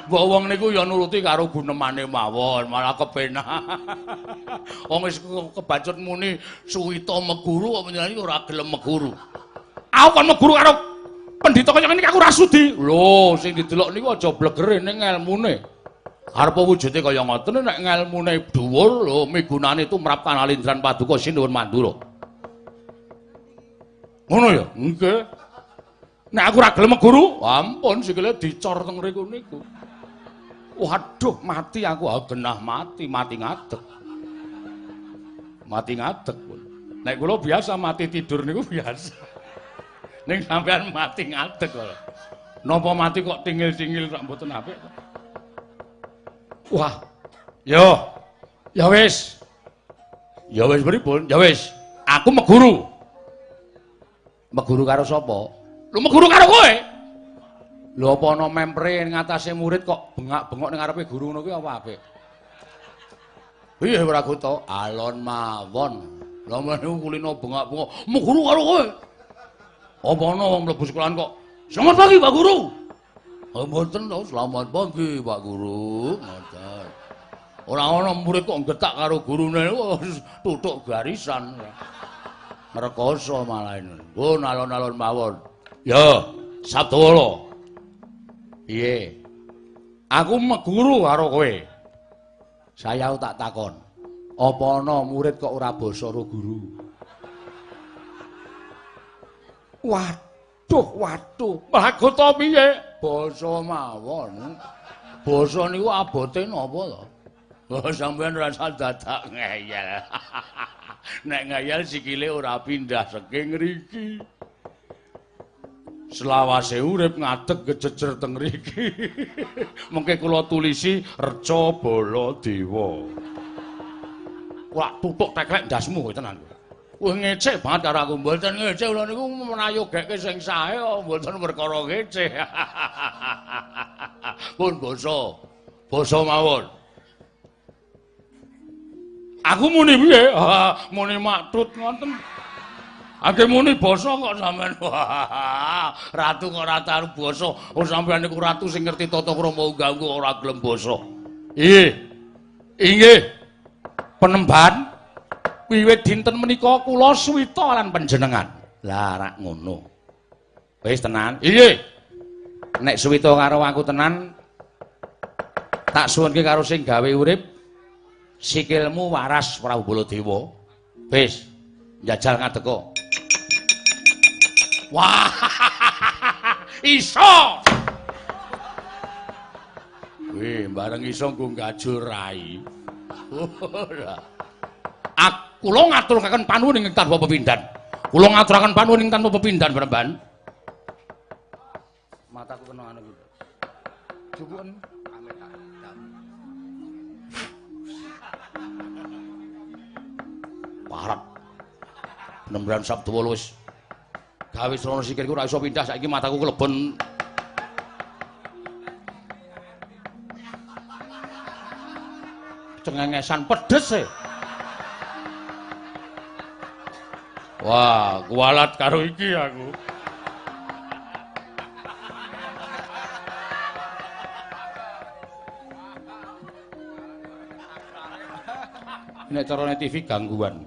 Mbok wong niku ya nuruti karo gunemane mawon, malah kepenak. Wong wis kebacut muni suwita meguru kok panjenengan iki ora gelem meguru. Aku kon meguru karo pendhita kaya ngene aku ora sudi. Lho, sing didelok niku aja blegere ning ngelmune. Arep wujude kaya ngoten nek ngelmune dhuwur lho migunane tumrap Kanalindran Paduka Sinuwun Mandura. Ngono ya? Nggih. Nek aku ora gelem guru, ampun sikile dicor teng mriku niku. Waduh, mati aku, genah mati ngadeg. Mati ngadeg pun. Nek kula biasa mati tidur niku biasa. Ning sampean mati ngadeg kok. Napa mati kok tingil-tingil rak mboten apik. Wah. Yo. Ya wis. Ya wis pripun? Ya wis. Aku meguru. Meguru karo sapa? Lho meguru karo kowe. Lho apa ana mempre ngatasé murid kok bengak-bengok ning ngarepe guru ngono kuwi apa apik? Piye ora goto? Alon mawon. Lah meneku kulino bengak-bengok. Meguru karo kowe. Apa ana wong mlebu sekolahan kok? Selamat pagi Pak Guru. Oh mboten to, selamat pagi Pak Guru. Ngoten. Ora ana murid kok getak karo gurune tutuk garisan. Rekoso malah ini. Pun alon-alon mawon. Ya, Sabdawala. Piye? Aku meguru karo kowe. Saya tak takon. Apa ana murid kok ora basa karo guru? Waduh. Magota piye? Basa mawon. Basa niku abote napa to? Oh, sampeyan rasa dadak ngeyel. Nek ngayal sikile ora pindah saking ngriki. Selawase urip ngadeg gejejer teng mriki. Mengke kula tulisi Reca Baladewa. Wah, tutuk teklek ndasmu kowe tenan. Wah ngecek banget karo aku mboten ngecek kula niku menayogekke sing sae kok mboten perkara ngecek. Pun basa mawon. Aku muni piye? Muni maktut ngoten. Ake muni basa kok sampean. Ratu kok ora tahu basa. Oh sampean niku ratu sing ngerti tata krama unggah-ungguh ora gelem basa. Inggih. Penemban wiwit dinten menika kula suwita lan panjenengan. Lah rak ngono. Wis tenan. Inggih. Nek suwita karo aku tenan tak suwunke karo sing gawe urip sikilmu waras Prabu Baladewa. Wis, njajal ngadeka. Wah! Iso. Wih, bareng iso nggo gajul rai. Kula ngaturaken panuwun ing tanpa pepindhan. Kula ngaturaken panuwun ing tanpa pepindhan, Pramban. Mataku kena anu iki. Jupun parek. Penembaran Sabdawala wis gawe srana sikilku ora iso pindah saiki mataku keleben. Cengengesan pedes e. Wah, kualat karo iki aku. Nek carane TV gangguan.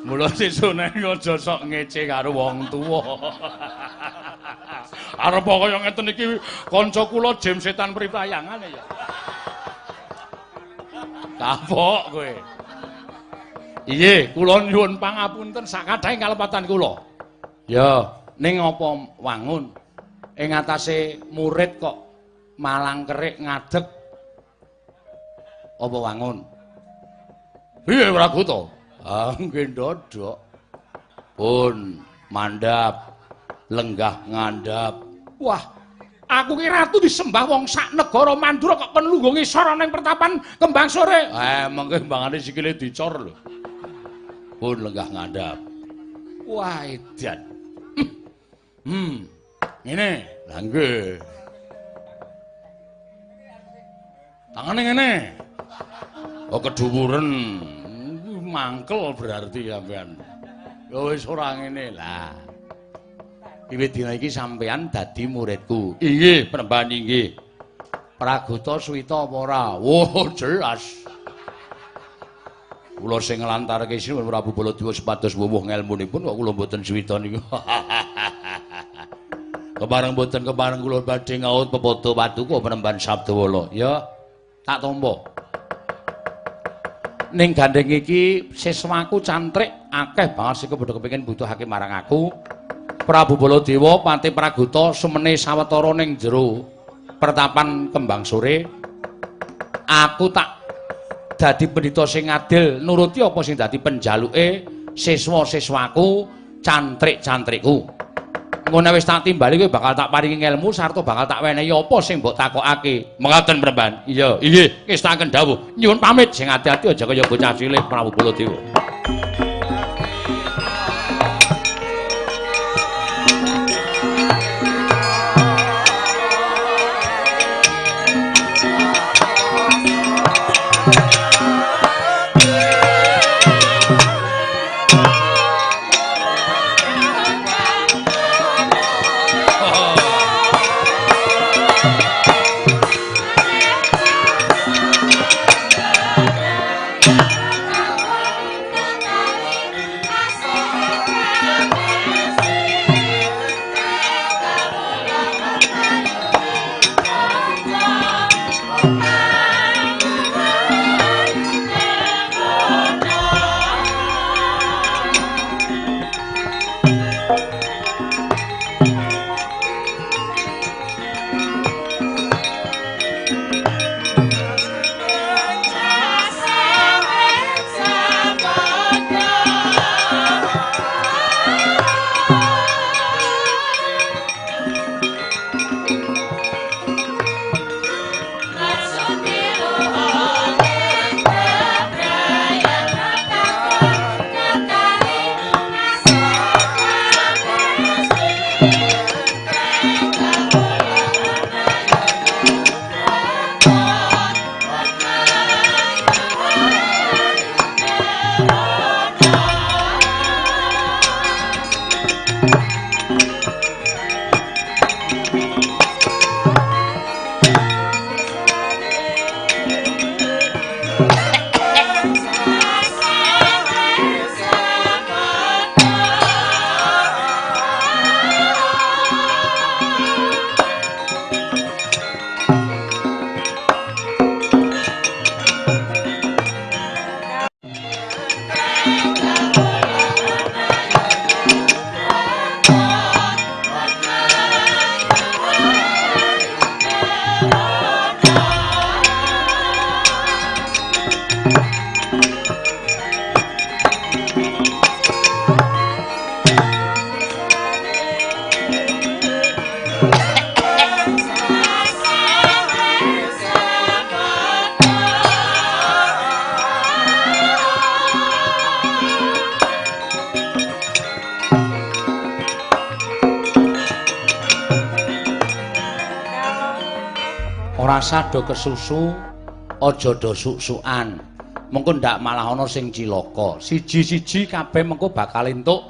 Mula sesune aja sok ngece karo wong tuwa. Arep kaya ngeten iki kanca kula James Setan Pripayangane ya. Kapok kowe. Iye, kula nyuwun pangapunten sakadhahing kalepatan kula. Ya, ning apa wangun ing atase murid kok malang kerik ngadeg. Apa wangun? Piye Prabu to? Ah, nggih ndodok. Pun mandhap, lenggah ngandhap. Wah, aku ki ratu disembah wong sak negara Mandura kok kon lungguh ngisor ning pertapan Kembang Sore. Mengke mbangane sikile dicor lho. Pun lenggah ngandhap. Wah, edan. Ngene. Lah nggih. Tangane ngene. Oh keduwuren. Mangkel berarti sampean. Ya wis ora ngene lah. Wiwit dina iki sampean dadi muridku. Inggih, Penembahan inggih. Pragoto Suwita apa ora? Oh, jelas. Kula sing nglantarke Sinuwun Prabu Baladewa sepados wuwuh ngelmunipun kok kula mboten suwita niku. Kebareng mboten kebareng kula badhe ngaut pepoto paduka Penembahan Sabdawala. Ya, tak tampa. Ning gandeng iki siswaku cantrik akeh banget sing padha kepengin butuhake marang aku. Prabu Baladewa Pati Pragoto sumene sawetara ning jero pertapan Kembang Sore. Aku tak dadi pendhita sing adil nuruti apa sing dadi penjaluke siswa-siswaku cantrik-cantrikku. Ngono wis tak timbali kowe bakal tak paringi ilmu sarta bakal tak wenehi apa sing mbok takokake. Mekaten Penembahan. Iya, inggih, ngestaken dawuh. Nyuwun pamit sing ati-ati aja kaya bocah cilik Prabu Baladewa. Rasa do kesusu, aja do suk-sukan. Mengko ndak malah ana sing cilaka. Siji-siji kabeh mengko bakal entuk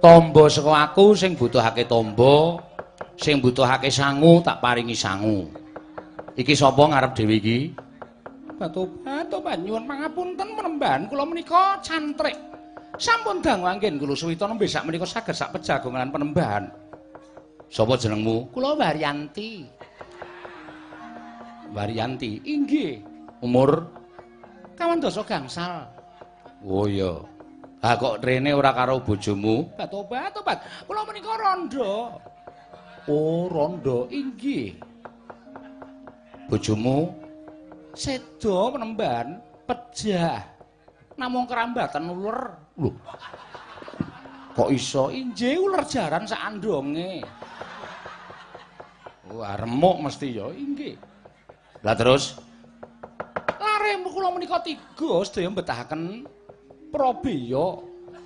tamba saka aku sing butuhake tamba, sing butuhake sangu tak paringi sangu. Iki sapa ngarep dhewe iki? Tobat nyuwun pangapunten Penembahan kula menika cantrik. Sampun dangu anggen kula suwita nembe sak menika saged sak pejagongan Penembahan. Sapa jenengmu? Kula Waryanti. Waryanti, inggih. Umur kawandasa gangsal. Oh iya. Lah kok rene ora karo bojomu? Tobat. Kula menika randha. Oh, randha, inggih. Bojomu seda Penembahan, pejah. Namung kerambatan uler. Lho. Kok iso? Inggih uler jaran sak andonge. Wah, remuk mesti ya, inggih. Lah terus lare kula menika tiga sedaya mbetahaken Prabeya.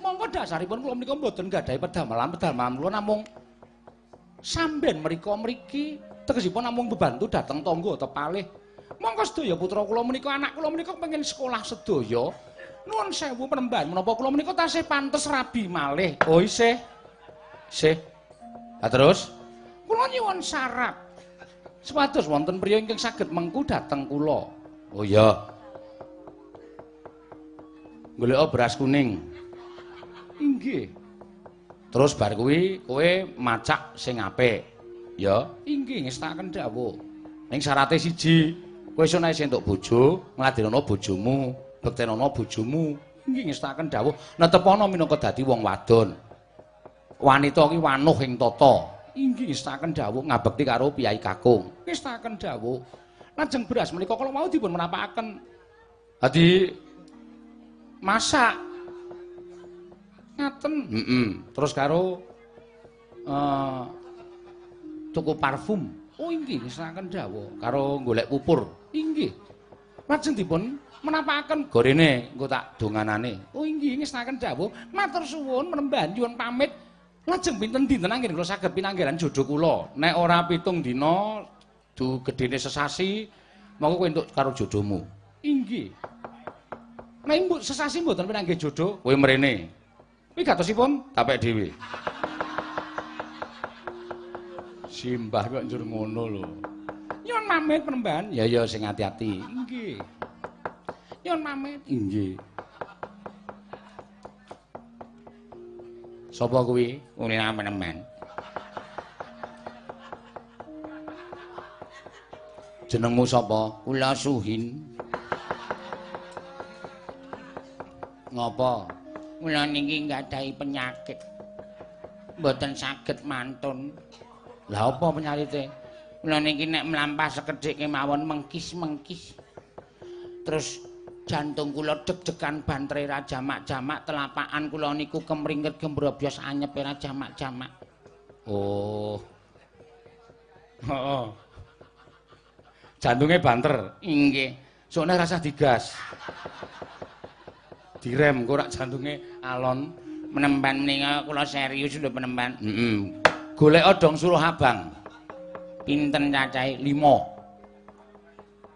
Monggo dasaripun kula menika mboten gadahi pedamelan kula namung sampeyan mriki tegesipun namung bebantu dhateng tangga tepalih. Monggo sedaya putra kula menika anak kula menika pengin sekolah sedaya. Nuwun sewu penemban menapa kula menika tasih pantes rabi malih. Oh isih. Sih. Lah terus kula nyuwun syarat. Supados wonten priya ingkang saged mengku dhateng kula. Oh iya. Goleka beras kuning. Inggih. Terus bar kuwi kowe macak sing apik. Ya, inggih ngestakaken dawuh. Ning syarate siji, kowe iso nae entuk bojo, ngladenana bojomu, bektenana bojomu. Inggih ngestakaken dawuh, netepana minangka dadi wong wadon. Wanita ki wanuh ing tata. Inggih ngestakaken dawuh ngabekti karo piyai kakung. Ngestakaken dawuh. Lajeng beras menika kala mau dipun menapakaken. Dadi masak ngaten. Terus karo tuku parfum. Oh inggih ngestakaken dawuh karo golek pupur. Inggih. Lajeng dipun menapakaken gorene engko tak donganane. Oh inggih ngestakaken dawuh. Matur suwun menemban nyuwun pamit. Lajeng pinten dinten anggen kula saged pinanggelan jodoh kula. Nek ora 7 dina du gedene sesasi, monggo kowe entuk karo jodohmu. Inggih. Nek mbok sesasi mboten pinanggih jodoh, kowe mrene. Kuwi gatosipun tapek dhewe. Simbah kok njur ngono lho. Nyuwun pamit penemban. Ya ya sing ati-ati. Inggih. Nyuwun pamit. Inggih. Sapa kuwi? Kula penemban. Jenengmu sapa? Kula Suhin. Ngapa? Kula niki nggadahi penyakit. Mboten saged mantun. Lah apa penyakite? Kula niki nek mlampah sekedhik kemawon mengkis-mengkis. Terus jantung kula deg-degan bantre ra jamak-jamak, telapakan kula niku kemringket gembrobyos anyep ra jamak-jamak. Oh. Heeh. Jantunge banter. Inggih. Sokne rasah digas. Direm kok rak jantunge alon. Menemban menika kula serius lho penemban. Golek odong suruh abang. Pinten cacahe? 5.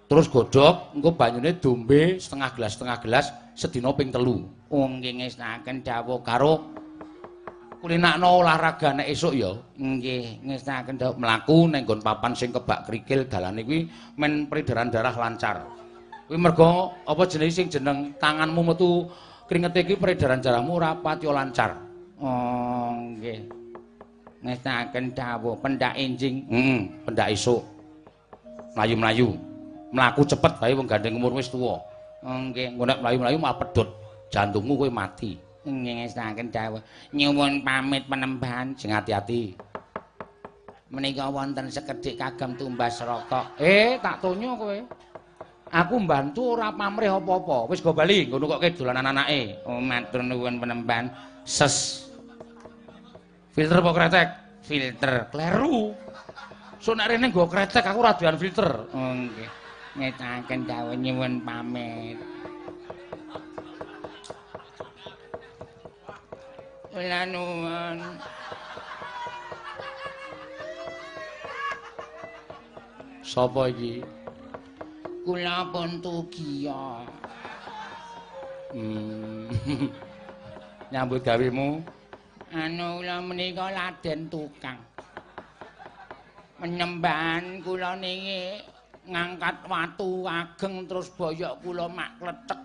Terus godhog engko banyune dombe setengah gelas sedina ping 3. Oh nggih ngestakaken dawuh karo kulinakno olahraga nek esuk ya. Nggih ngestakaken dawuh mlaku ning nggon papan sing kebak krikil dalane kuwi men peredaran darah lancar. Kuwi mergo apa jenenge sing jeneng tanganmu metu kringete iki peredaran darahmu ora pati lancar. Oh nggih. Ngestakaken dawuh pendak enjing. Pendak esuk. Mlayu-mlayu. Mlaku cepet bae wong gandeng umur wis tuwa. Nggih, engko nek mlayu-mlayu malah pedhot. Jantungmu kowe mati. Nggih ngestakaken dawuh. Nyuwun pamit penemban sing ati-ati. Menika wonten sekedhik kagem tumbas rokok. Tak tonyo kowe. Aku mbantu ora pamrih apa-apa. Wis go bali ngono kok dolanan anake. Oh matur nuwun penemban. Ses. Filter apa kretek? Filter. Kleru. So nek rene nggo kretek aku ora doyan filter. Oh nggih. Ngetaken dawuh nyuwun pamit. Kula nuwun. Sapa iki? Kula pun tugiya. Nyambut gawemu? Kula menika laden tukang. Menyembahan kula niki ngangkat watu ageng terus boyok kula mak kletek.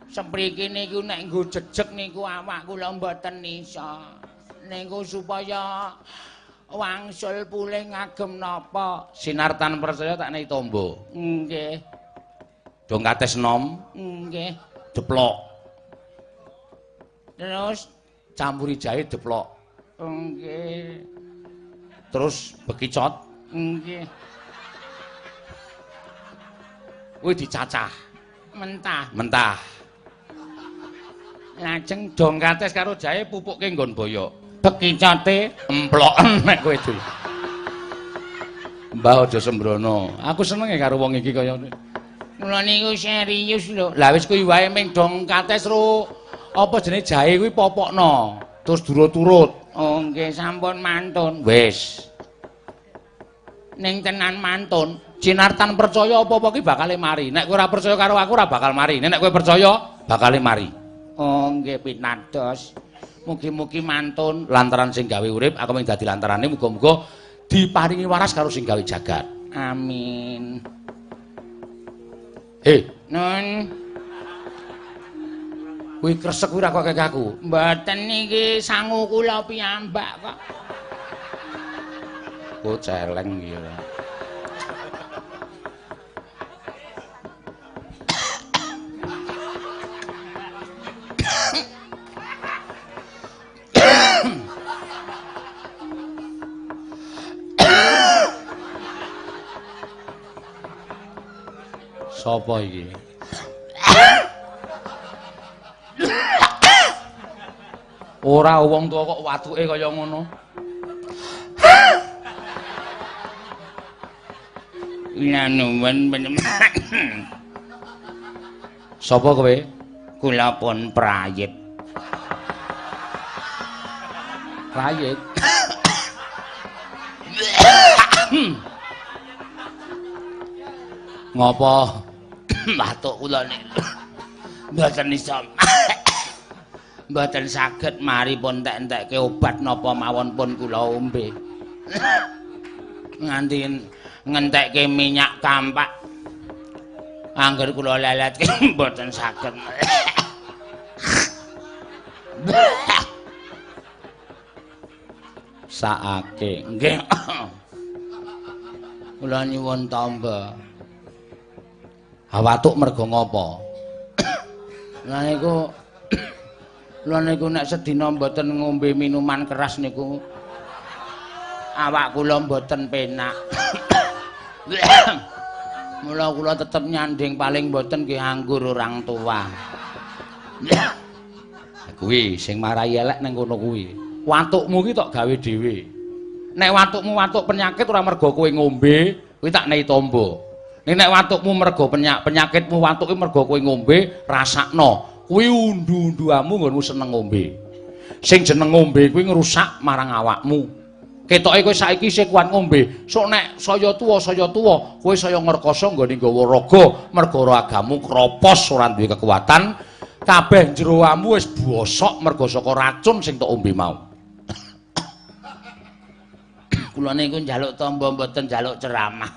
Sempriki niku nek nggo jejeg niku awak kula mboten isa. Niku supaya wangsul pulih ngagem napa? Sinartan percaya tak nehi tombo. Nggih. Dong kates nom. Nggih. Deplok. Terus campuri jahe deplok. Nggih. Terus bekicot. Nggih. Kuwi dicacah. Mentah. Lajeng dong kates karo jahe pupuke nggon boyok. Bekicote emploken nek kowe dul. Mbah aja sembrono. Aku senenge karo wong iki kaya. Kula niku serius lho. Lah wis kuwi wae ming dong kates ro Apa jenenge jahe kuwi popokno, terus durut-turut. Oh nggih sampun mantun. Wis. Ning tenan mantun, Cinartan percaya apa-apa ki bakal mari. Nek kowe ora percaya karo aku ora bakal mari. Nek kowe percaya bakal mari. Oh nggih pinados. Mugi-mugi mantun lantaran sing gawe urip, aku mung dadi lantarane muga-muga diparingi waras karo sing gawe jagat. Amin. Nun. Kuwi kresek kuwi ora kok kek aku. Mboten niki sangu kula piyambak kok. Oh celeng iki. Sapa iki? Ora wong tuwa kok watuke kaya ngono. Ila nuwun panjenengan. Sapa kowe? Kula pun prayit. Prayit. Ngopo? Batuk kula niku. Mboten iso. Mboten saged mari pun entek-entekke obat napa mawon pun kula ombe. Nganti ngentekke minyak kampak. Angger kula leletke mboten saged. Saake nggih. Kula nyuwun tamba. Hawatuk mergo ngopo? Lha niku nek sedina mboten ngombe minuman keras niku awak kula mboten penak. Mula kula tetep nyanding paling mboten nggih anggur orang tua. Kuwi sing marai elek ning kono kuwi. Watukmu ki tok gawe dhewe. Nek watukmu watuk penyakit ora mergo kowe ngombe, kuwi tak nehi tombo. Nek watukmu mergo penyakitmu watuke mergo kowe ngombe, rasakno. Kuwi undu-unduamu nggonmu seneng ngombe. Sing jeneng ngombe kuwi ngrusak marang awakmu. Ketoke kowe saiki isih kuat ngombe, sok nek saya tuwa kowe saya ngrekoso nggone nggawa raga mergo ragamu kropos ora duwe kekuatan, kabeh jero amu wis bosok mergo saka racun sing tok ombe mau. Kula niku njaluk tamba mboten njaluk ceramah.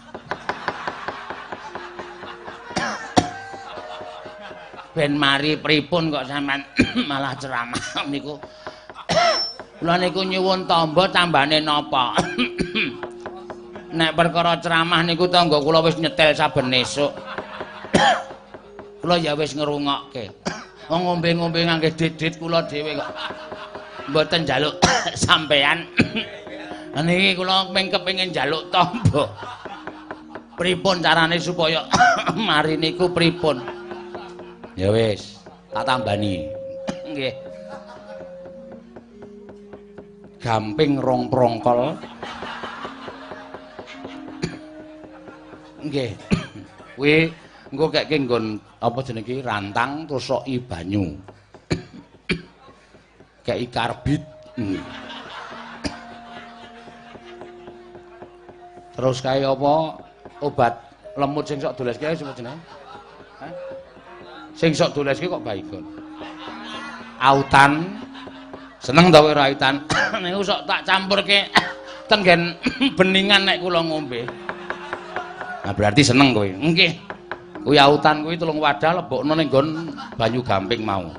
Ben mari pripun kok sampean malah ceramah niku. Kula niku nyuwun tamba tambane napa? Nek perkara ceramah niku tangga kula wis nyetel saben esuk. Kula ya wis ngrungokke. Wong ngombe-ngombe ngangge dit-dit kula dhewe kok mboten njaluk sampean. Niki kula kepengin njaluk tamba. Pripun carane supaya mari niku pripun? Ya wis, tak tambani. Nggih. Gamping rong prongkol. Nggih. Kuwi engko keke nggon apa jenenge iki rantang terus soki banyu. Kei karbit. Terus kae apa obat lemut sing sok doleske sapa jenenge? Hah? Sing sok doleske kok baygon. Autan. Seneng ta kowe autan? Niku sok tak campurke tenggen beningan nek kula ngombe. Nah berarti seneng kowe. Nggih. Kuwi autan kuwi 3 wadah lebokno ning nggon banyu gamping mau.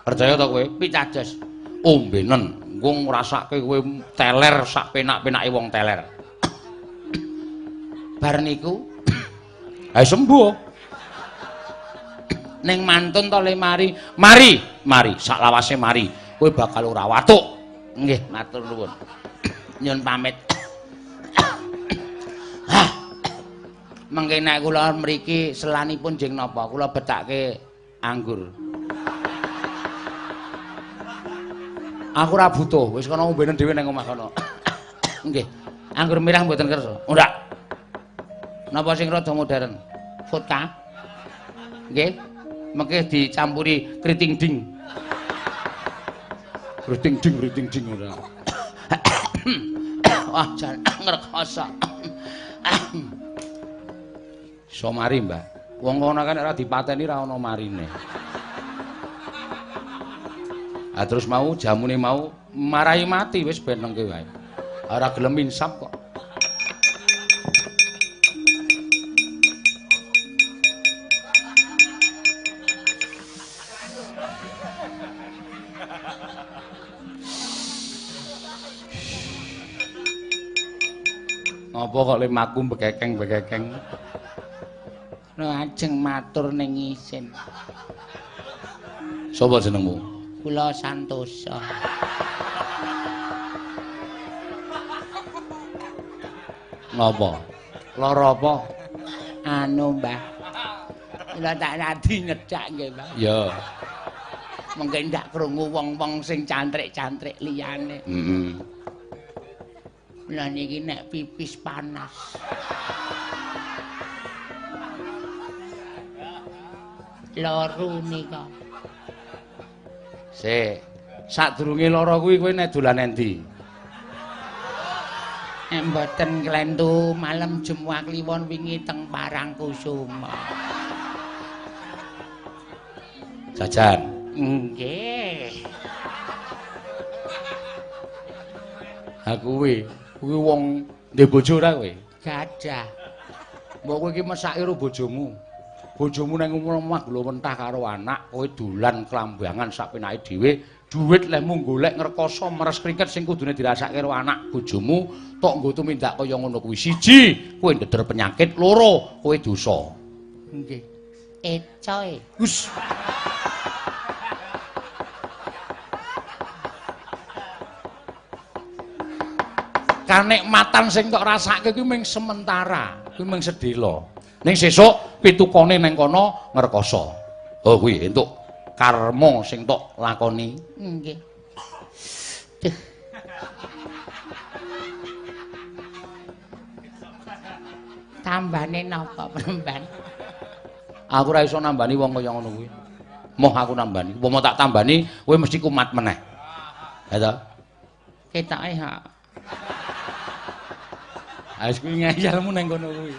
Percaya ta kowe? Picados. Ombenen. Engko ngrasake kowe teler sak penak-penake wong teler. Bar niku ae sembuh. Ning mantun to le mari sak lawase mari kowe bakal ora watuk. Nggih matur nuwun. Nyun pamit. Mengke nek kula mriki selanipun jeng napa kula betake anggur. Aku ora butuh, wis kana ombenen dhewe ning omah kana. Nggih. Anggur merah mboten kersa. Ora. Napa sing rada modern? Vodka. Nggih. Mengke dicampuri kriting ding. Kriting ding ora. Wah, jan ngrekoso. Iso mari, Mbah. Wong kono kan ora dipateni ra ana marine. Terus mau jamune mau marahi mati wis ben nengke wae. Ora gelem insap kok. Apa kok lemaku bekekeng. Ajeng matur ning isin. Sapa jenengmu? Kula Santosa. Ngapa? Lara apa? Anu, Mbah. Kula tak radi nyedak nggih, Mbah. Ya. Mengke ndak krungu wong-wong sing cantrik-cantrik liyane. Heeh. Lah niki nek pipis panas. Loru nika. Sik. Sadurunge lara kuwi kowe nek dolan endi? Mboten klentu malem Jumat kliwon wingi teng Parangkusuma. Jajan. Nggih. Ha kuwi wong ndek bojo ora kowe? Gadah. Mbok kowe iki mesake karo bojomu. Bojomu nang omah glowentah karo anak, kowe dolan klambangan sapenake dhewe, dhuwit lemu golek ngrekoso meres kringket sing kudune dirasake karo anak bojomu, tok nggo tumindak kaya ngono kuwi. Siji, kowe ndeder penyakit, loro, kowe dosa. Nggih. Ecoe. Hus. Kanikmatan sing kok rasake kuwi mung sementara, kuwi mung sedhela. Ning sesuk pitukane nang kono ngrekoso. Oh kuwi entuk karma sing tok lakoni. Nggih. Tambane napa, Premban? Aku ora iso nambani wong kaya ngono kuwi. Moh aku nambani. Upama tak tambani, kowe mesti kumat meneh. Ya ta? Ketoke ha. Wis kuwi ngayalmu nang kono kuwi.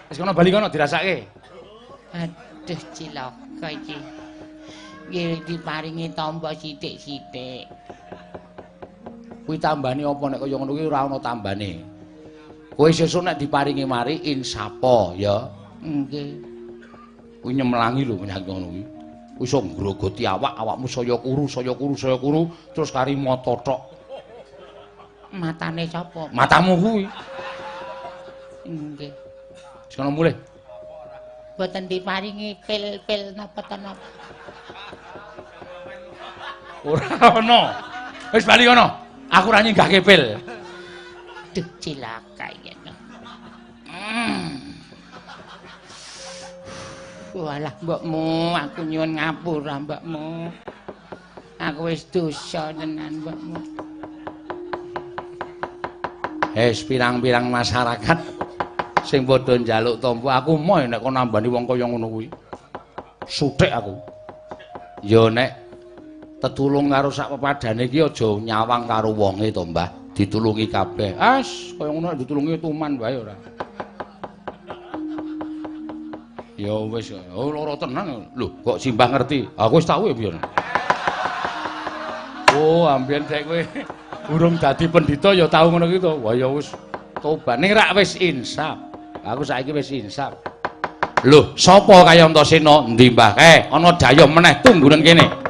Wis kono bali kono dirasake. Aduh cilaka iki. Nggih diparingi tamba sithik-sithik. Kuwi tambane apa nek kaya ngono kuwi ora ana tambane. Kowe sesuk nek diparingi mari insapa ya. Nggih. Kuwi nyemlangi lho penyakit ngono kuwi. Kuwi iso ngrogoti awakmu saya kuru, terus kari mata tok. Matane sapa? Matamu kuwi. Nggih. Wis kono mulih. Boten diparingi pil-pil napa ta napa. Ora ono. Wis bali kono. Aku ora nyenggahke pil. Duh cilaka iki. Walah mbokmu, aku nyuwun ngapura mbokmu. Aku wis dosa tenan mbokmu. Pirang-pirang masyarakat sing padha njaluk tampa, aku moh nek kok nambani wong kaya ngono kuwi. Suthik aku. Ya nek tetulung karo sak pepadane iki aja nyawang karo wonge to, Mbah. Ditulungi kabeh. Kaya ngono ditulungi tuman wae ora. Ya wis, lara tenan. Lho, kok Simbah ngerti? Aku wis tau ya biyen. Oh, ambiyen dek kowe urung dadi pendhita ya tau ngono ki to. Wah ya wis tobat ning rak wis insaf. Aku saiki wis insaf. Lho, sapa kaya Antasena? Endi Mbah? Ana dayom meneh tunggunen kene.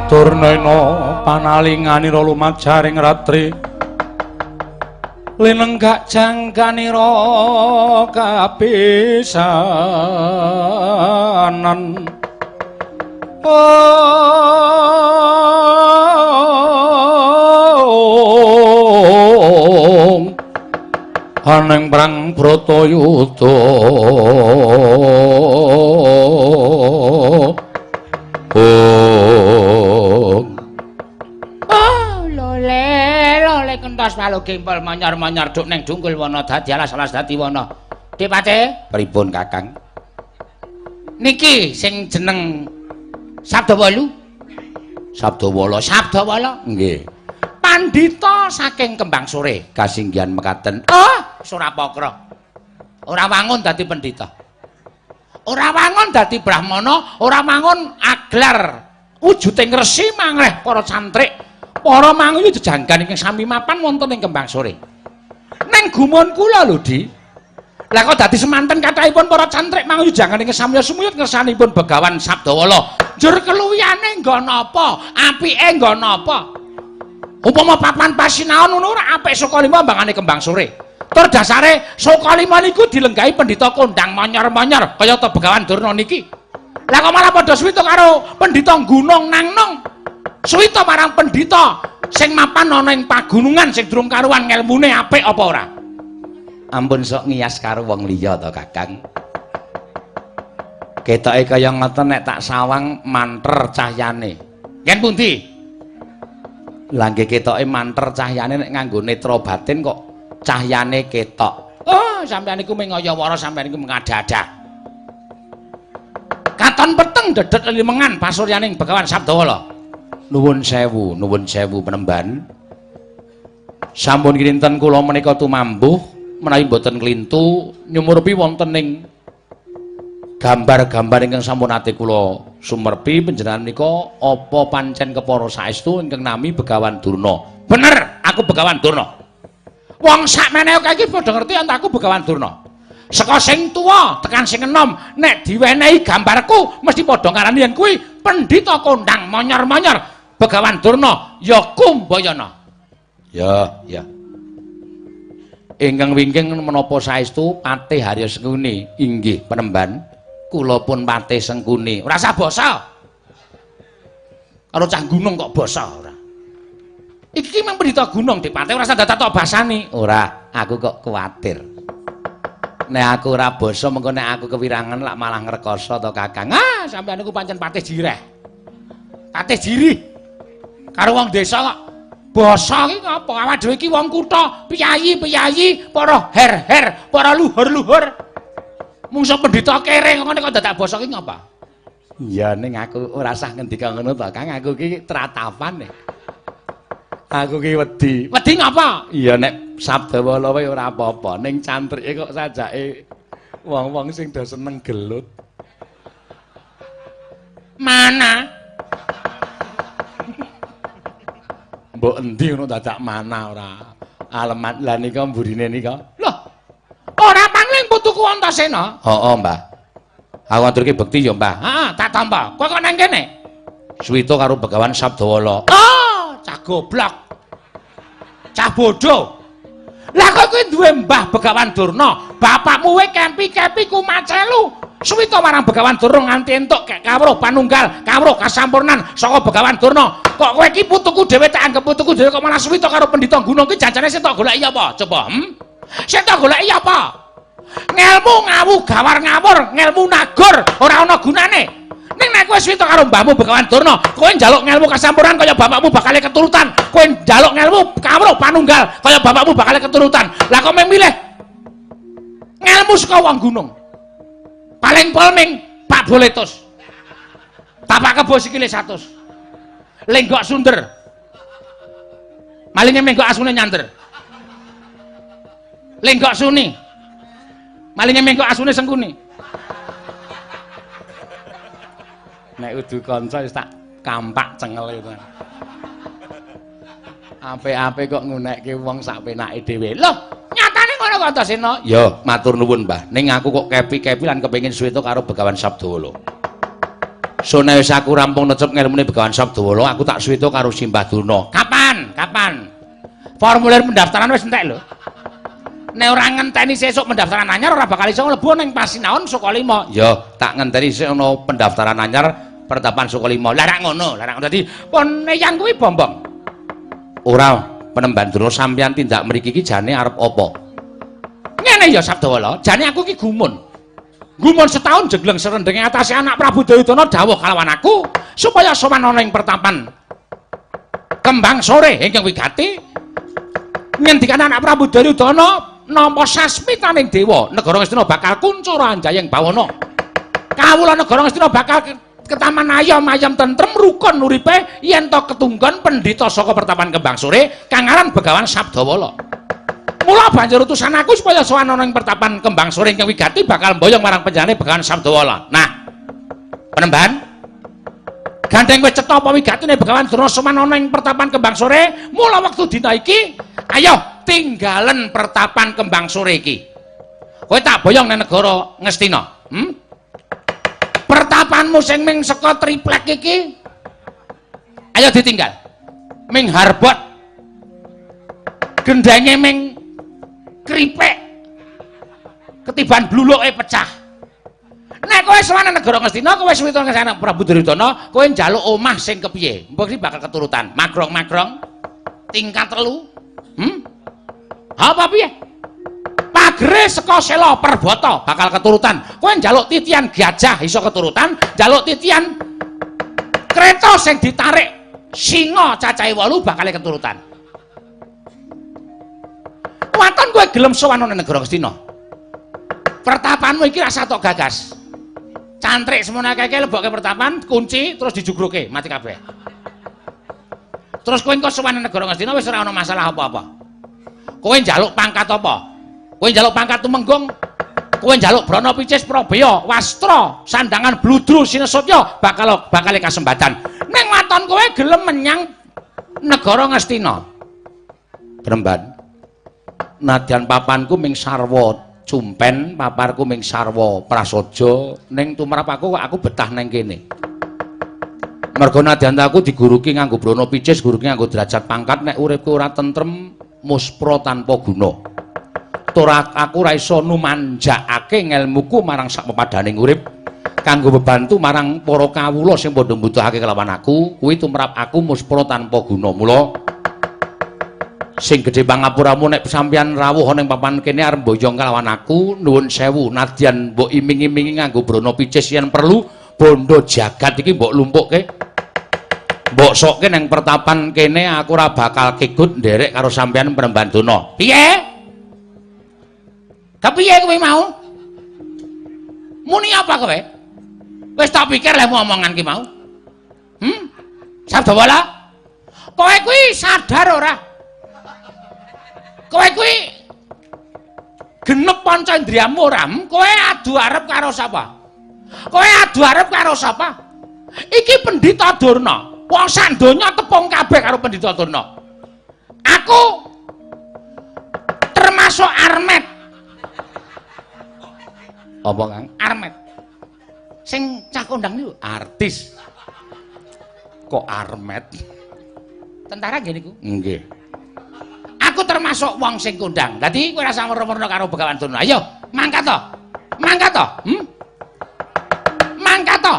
Durnena panalinganira lumajaring ratri linenggak jangkanira kapisanan Aneng perang Bratayuda lole kentos palu gempol manyar-manyar duk ning dungkul wana dadi alas-alas dadi wana. Dipate, pripun Kakang? Niki sing jeneng Sabdawala. Sabdawala? Nggih. Pandhita saking Kembang Sore. Kasinggihan mekaten. Surapakra. Ora wangun dadi pendhita. Ora wangun dadi brahmana, ora wangun aglar wujuding resi mangreh para cantrik. Para manguyu jejanggan ingkang sami mapan wonten ing Kembang Sore. Ning gumun kula lho, Di. Lah kok dadi semanten kathahipun para cantrik manguyu janggan ingkang sami sumuyut ngersanipun Begawan Sabdawala. Njur keluyane nggo napa? Apike nggo napa? Upama papan pasinaon ngono ora apik Sukalima mbangane Kembang Sore. Tur dasare Sukalima niku dilenggahi pendhita kondang manyar-manyar kaya ta Begawan Durna niki. Lah kok malah padha suwita karo pendhita Gunung Nangnong. Suwita marang pendhita sing mapan ana ing pagunungan sing durung karuan ngelmune apik apa ora? Ampun sok ngiyas karo wong liya to Kakang. Ketoke kaya ngoten nek tak sawang manter cahyane. Yen pundi? Lah nggih ketoke manter cahyane nek nganggo netra batin kok cahyane ketok. Oh, sampeyan niku mengaya wara, sampeyan niku mengada-ada. Katon peteng dedet lelimengan pasuryaning Begawan Sabdawala. Nuwun sewu Penemban. Sampun kinten kula menika tumambuh menawi boten klintu nyumurupi wonten ing gambar-gambar ingkang sampun ate kula sumerpi panjenengan menika apa pancen kepara saestu ingkang nami Begawan Durna. Bener, aku Begawan Durna. Wong sakmeneh kaya iki padha ngerti yen aku Begawan Durna. Saka sing tuwa tekan sing enom nek diwenehi gambarku mesti padha ngarani yen kuwi pendhita kondang manyar-manyar Begawan Durna ya Kumbayana. Ya. Ingkang wingking menapa saestu Patih Harya Sengkuni? Inggih Penemban. Kula pun Patih Sengkuni. Ora usah basa. Karo cah gunung kok basa ora. Iki mung pendhita gunung Dipate ora usah dadak basani. Ora, aku kok kuwatir. Nek aku ora basa mengko nek aku kewirangan lak malah ngrekoso to Kakang. Sampeyan niku pancen Patih Jireh. Patih Jirih. Karo wong desa kok basa iki ngapa? Awak dhewe iki wong kutha, piyayi-piyayi, para her-her, para luhur-luhur. Mungsuh pendhita kere ngene kok dadak basa iki ngapa? Iya ning aku ora usah ngendika ngono to, Kang. Aku iki tratapan nek. Aku ki wedi. Wedi ngapa? Iya nek Sabdawala wae ora apa-apa, ning cantrike kok sajake wong-wong sing do seneng gelut. Mana? Mbok endi ngono dadak mana ora. Alemat lah nika mburine nika. Loh. Ora pangling putuku Antasena. Heeh, Mbah. Aku aturke bekti ya, Mbah. Heeh, tak tambah. Kowe kok nang kene? Suwita karo Begawan Sabdawala. Cah goblok. Cah bodoh. Lah kowe kuwi duwe Mbah Begawan Durna, bapakmu wae kempi-kempi kumacelu. Suwita marang Begawan Durna nganti entuk kek kawruh panunggal, kawruh kasampurnan saka Begawan Durna. Kok kowe iki putuku dhewe tak anggap putuku dhewe kok malah suwita karo pendhita gunung ki janjane sing tak goleki apa? Coba, Sing tak goleki apa? Ngelmu ngawu gawar ngawur, ngelmu nagur ora ana gunane. Ning nek kowe suwita karo mbahmu Begawan Durna, kowe njaluk ngelmu kasampurnan kaya bapakmu bakal keturutan. Kowe njaluk ngelmu kawruh panunggal kaya bapakmu bakal keturutan. Lah kok memilih ngelmu saka wong gunung. Paling polming Pak Boletus. Tapak kebo sikile 100. Lenggok sunder. Malinge menggok asune nyanter. Lenggok suni. Malinge menggok asune Sengkuni. Nek udu kanca wis tak kampak cengele to. Apik-apik kok ngunekke wong sak penake dhewe. Loh, nyatane ngono kok Antasena? Ya, matur nuwun, Mbah. Ning aku kok kepi-kepi lan kepengin suwita karo Begawan Sabdawala. Sone wis aku rampung necep ngelmune Begawan Sabdawala, aku tak suwita karo Simbah Durna. Kapan? Formulir pendaftaran wis entek lho. Nek ora ngenteni sesuk pendaftaran anyar ora bakal iso mlebu ning Pasinaon Suka Lima. Ya, tak ngenteni sik ana pendaftaran anyar Pertapan Suka Lima. Lah rak ngono. Dadi pon yang kuwi bombong. Ora, Penemban Durna sampeyan tindak mriki iki jane arep apa? Ngene ya Sabdawala, jane aku iki gumun. Gumun setahun jegleng serendenge atase anak Prabu Duryudana dawuh kalawan aku supaya sowan ana ing pertapan Kembang Sore ingkang wigati ngendikan anak Prabu Duryudana nampa sasmitaning dewa negara Ngastina bakal kuncura anjayeng bawana. Kawula negara Ngastina bakal ketaman ayam tentrem rukun uripe yen to ketunggon pendhita saka pertapan Kembang Sore kang aran Begawan Sabdawala. Mula banjur utusan aku supaya sowan ana ing pertapan Kembang Sore ingkang wigati bakal mboyong marang penjane Begawan Sabdawala. Nah, Penemban, gandeng wis cetha apa wigatine Begawan Durna sowan ana ing pertapan Kembang Sore, mula wektu dina iki, ayo tinggalen pertapan Kembang Sore iki. Kowe tak boyong nang negara Ngastina. Pertapanmu sing ming saka triplek iki, ayo ditinggal. Ming harbot. Gendenge ming kripek ketiban bluluke pecah. Nek kowe sowan negara Ngastina kowe suwita kesana Prabu Duryudana, kowe njaluk omah sing kepiye? Mbok iki bakal keturutan. Magrong-magrong tingkat 3. Apa piye? Pagere saka Sela Perbata bakal keturutan. Kowe njaluk titian gajah iso keturutan, njaluk titian kereta sing ditarik singa cacahe 8 bakal keturutan. Waton kowe gelem sowan nang negara Ngastina. Pertapanmu iki rasa tok gagas. Cantrik semono akeh lebokke pertapan, kunci terus dijugruke, mati kabeh. Terus kowe engko sowan nang negara Ngastina wis ora ana masalah apa-apa. Kowe njaluk pangkat apa? Kowe njaluk pangkat Tumenggung. Kowe njaluk Brana Picis Prabaya, Wastra, Sandangan Bludru Sinesutya bakal kasembatan. Ning waton kowe gelem menyang negara Ngastina. Penemban. Nadyan papanku ming sarwa Cumpen, paparku ming sarwa Prasaja, ning tumrap aku betah nang kene. Merga nadyan aku diguruki nganggo Brana Picis, guruki nganggo derajat pangkat, nek uripku ora tentrem muspra tanpa guna. Tur aku ora iso numanjakake ngelmuku marang sak pepadaning urip kanggo bebantu marang para kawula sing padha mbutuhake kelawan aku, kuwi tumrap aku muspra tanpa guna. Mula sing gedhe pangapuramu nek sampeyan rawuh ning papan kene arep mboyong kelawan aku, nuwun sewu nadyan mbok iming-imingi nganggo Brana Picis yen perlu bondo jagat iki mbok lumpukke. Mbok sokke ning pertapan kene aku ora bakal kegut nderek karo sampeyan Penemban Durna. Piye? Kepiye kowe mau? Muni apa kowe? Wis tak pikir lemu omongan ki mau. Sabdawala? Kowe kuwi sadar ora? Kowe kuwi genep panca indriyamu ora? Kowe adu arep karo sapa? Kowe adu arep karo sapa? Iki Pendhita Durna. Wong sak donya tepung kabeh karo Pendhita Durna. Aku termasuk Armet. Apa, Kang? Armet. Sing cah kondang niku artis. Kok Armet? Tentara nggih niku? Nggih. Aku termasuk wong sing kondang. Dadi kowe rasa merno-merno karo Begawan Durna. Ayo, mangkat to. Mangkat to. Mangkat to.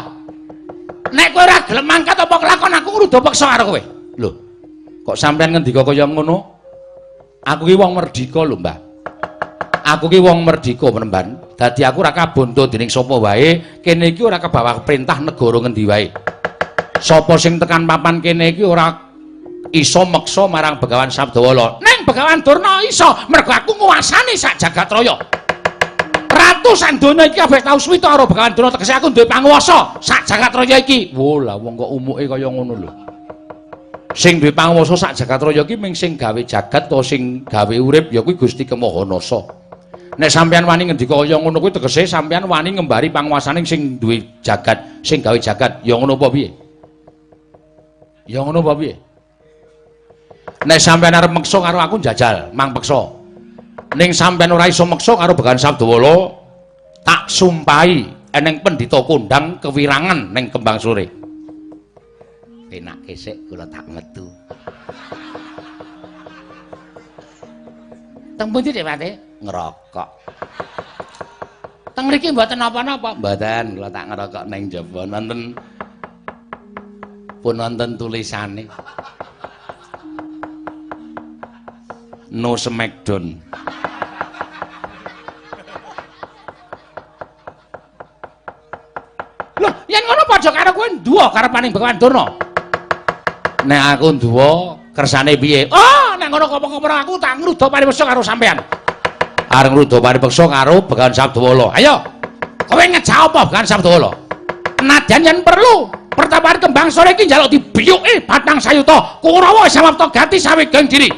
Nek kowe ora gelem mangkat apa kelakon aku ngrudo peksa karo kowe. Lho. Kok sampean ngendika kaya ngono? Aku ki wong merdika lho, Mbah. Aku ki wong merdika, Penemban. Dadi aku ora kabondo dening sapa wae. Kene iki ora kebawa perintah negara ngendi wae. Sapa sing tekan papan kene iki ora iso meksa marang Begawan Sabdawala. Neng Begawan Durna iso, mergo aku nguwasani sak jagat raya. Ratusan donya iki kabeh tau suwita karo Begawan Durna, tegese aku duwe panguwasa sak jagat raya iki. Wo lah wong kok umuke kaya ngono lho. Sing duwe panguwasa sak jagat raya iki ming sing gawe jagat to sing gawe urip ya kuwi Gusti Kemahanasa. Nek sampeyan wani ngendika kaya ngono kuwi tegese sampeyan wani ngembari panguwasane sing duwe jagat, sing gawe jagat. Ya ngono apa piye? Ya ngono apa piye? Nek sampeyan arep meksa karo aku njajal, mang peksa. Ning sampeyan ora iso meksa karo Begawan Sabdawala, tak sumpahi eneng pendhita kondang kewirangan ning Kembang Sore. Penak kesik kula tak metu. Teng pundi Dik Pati? Ngerokok. Teng mriki mboten napa-napa. Mboten, kula tak ngerokok ning jaba wonten pun wonten tulisane. No Smackdown. Loh, yen ngono padha karo kowe nduwa karepaning Begawan Durna. Nek aku nduwa kersane piye? Oh, nek ngono apa-apa aku tak ngruda paripeksa karo sampean. Areng ngruda paripeksa karo Begawan Sabdawala. Ayo. Kowe ngejak apa Begawan Sabdawala? Nadyan yen perlu pertapaan Kembang Sore iki njaluk dibiyuki Batang Sayuta. Kurawa samapta ganti sawegeng diri.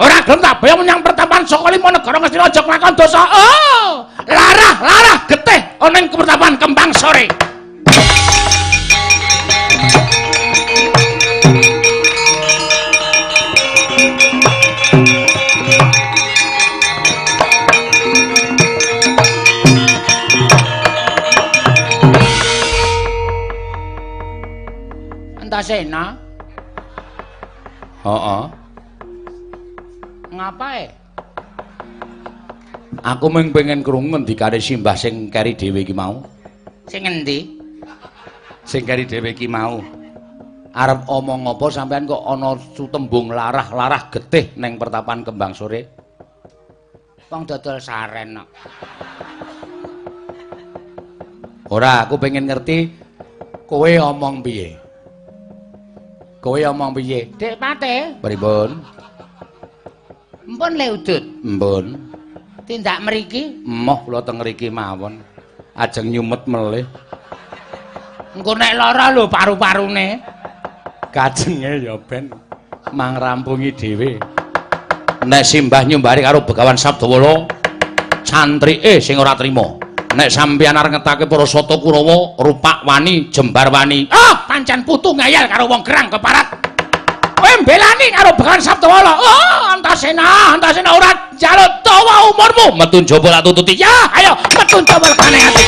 Ora gelem tak bayang menyang pertapaan saka lima negara Ngastina aja nglakon dosa. Oh! Larah getih ana ing pertapaan Kembang Sore. Antasena? Heeh. Ngapae? Aku mung pengen krungu ngendikane simbah sing keri dhewe iki mau. Sing endi? Sing keri dhewe iki mau. Arep omong apa sampean kok ana tembung larah getih ning pertapan Kembang Sore? Wong dodol saren kok. Ora, aku pengen ngerti kowe omong piye. Kowe omong piye? Dik Pate. Pripun? Mpun le udut. Mpun. Tindak mriki? Emoh kula teng mriki mawon. Ajeng nyumet melih. Engko nek lara lho paru-parune. Kajenge ya ben mangrampungi dhewe. Nek simbah nyumbari karo Begawan Sabdawala, cantrike sing ora trima. Nek sampeyan arep ngetake para Sata Kurawa, Rupak Wani, Jembar Wani. Ah, pancen putu ngayal karo wong gerang keparat. Kowe mbelani karo Begawan Sabdawala. Oh, Antasena ora njaluk dawa umurmu. Metu njaba tak tututi. Ya, ayo metu njaba legane ati.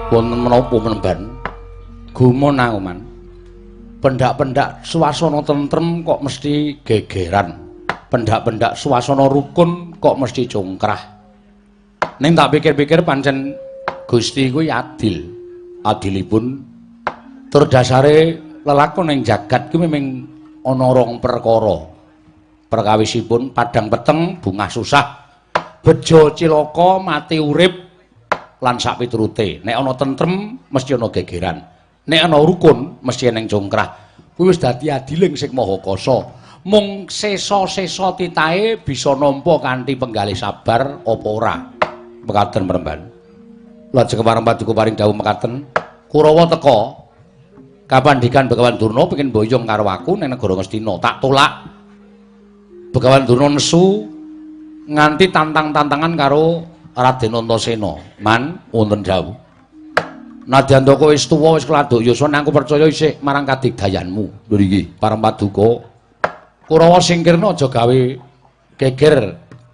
Wonten menapa menemban? Gumon aku man. Pendak-pendak swasana tentrem kok mesti gegeran. Pendak-pendak swasana rukun kok mesti congkrah. Ning tak pikir-pikir pancen Gusti kuwi adil. Adilipun tur dasare lelakon ing jagat kuwi memang ana rong perkara. Perkawisipun padang peteng bungah susah, bejo cilaka mati urip lan sak piturute. Nek ana tentrem mesti ana gegeran. Nek ana rukun mesti ana congkrah. Kuwi wis dadi adiling sing maha kasa. Mung sesa-sesa titahe bisa nampa kanthi penggalih sabar apa ora. Mekaten Mremban. Lajeng marang Paduka paring dawuh mekaten, Kurawa teka kapandikan Begawan Durna pengin boyong karo aku ning negara Ngastina. Tak tolak. Begawan Durna nesu nganti tantang-tantangan karo Raden Antasena. Man wonten dawuh. Nadyan to kowe wis tuwa wis keladuk yasa nang aku percaya isih marang kadigdayanmu. Lho iki pareng Paduka. Kurawa singkirna aja gawe geger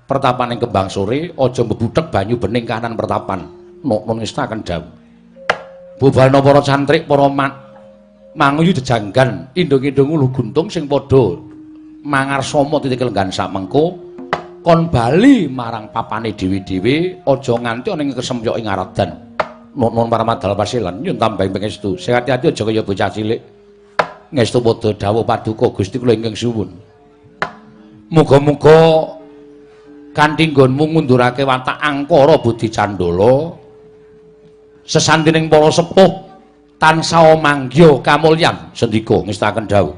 pertapan ing Kembang Sore, aja mbebuthek banyu bening kahanan pertapan. Nun ngestaken dawuh. Bubalna para cantrik para manguyu jejanggan indung-indung ulu guntung sing padha mangarsama titik lenggan samengko kon bali marang papane dhewe-dhewe aja nganti ana ing kesemyok ing aradan. Nun paramadal pasilan nyun tambah pangestu. Sing ati-ati aja kaya bocah cilik. Ngestu padha dawuh Paduka Gusti kula ingkang suwun. Muga-muga kanthi nggonmu ngundurake watak angkara budi candala sesantining para sepuh tansah mangya kamulyan sendika ngestaken dawuh.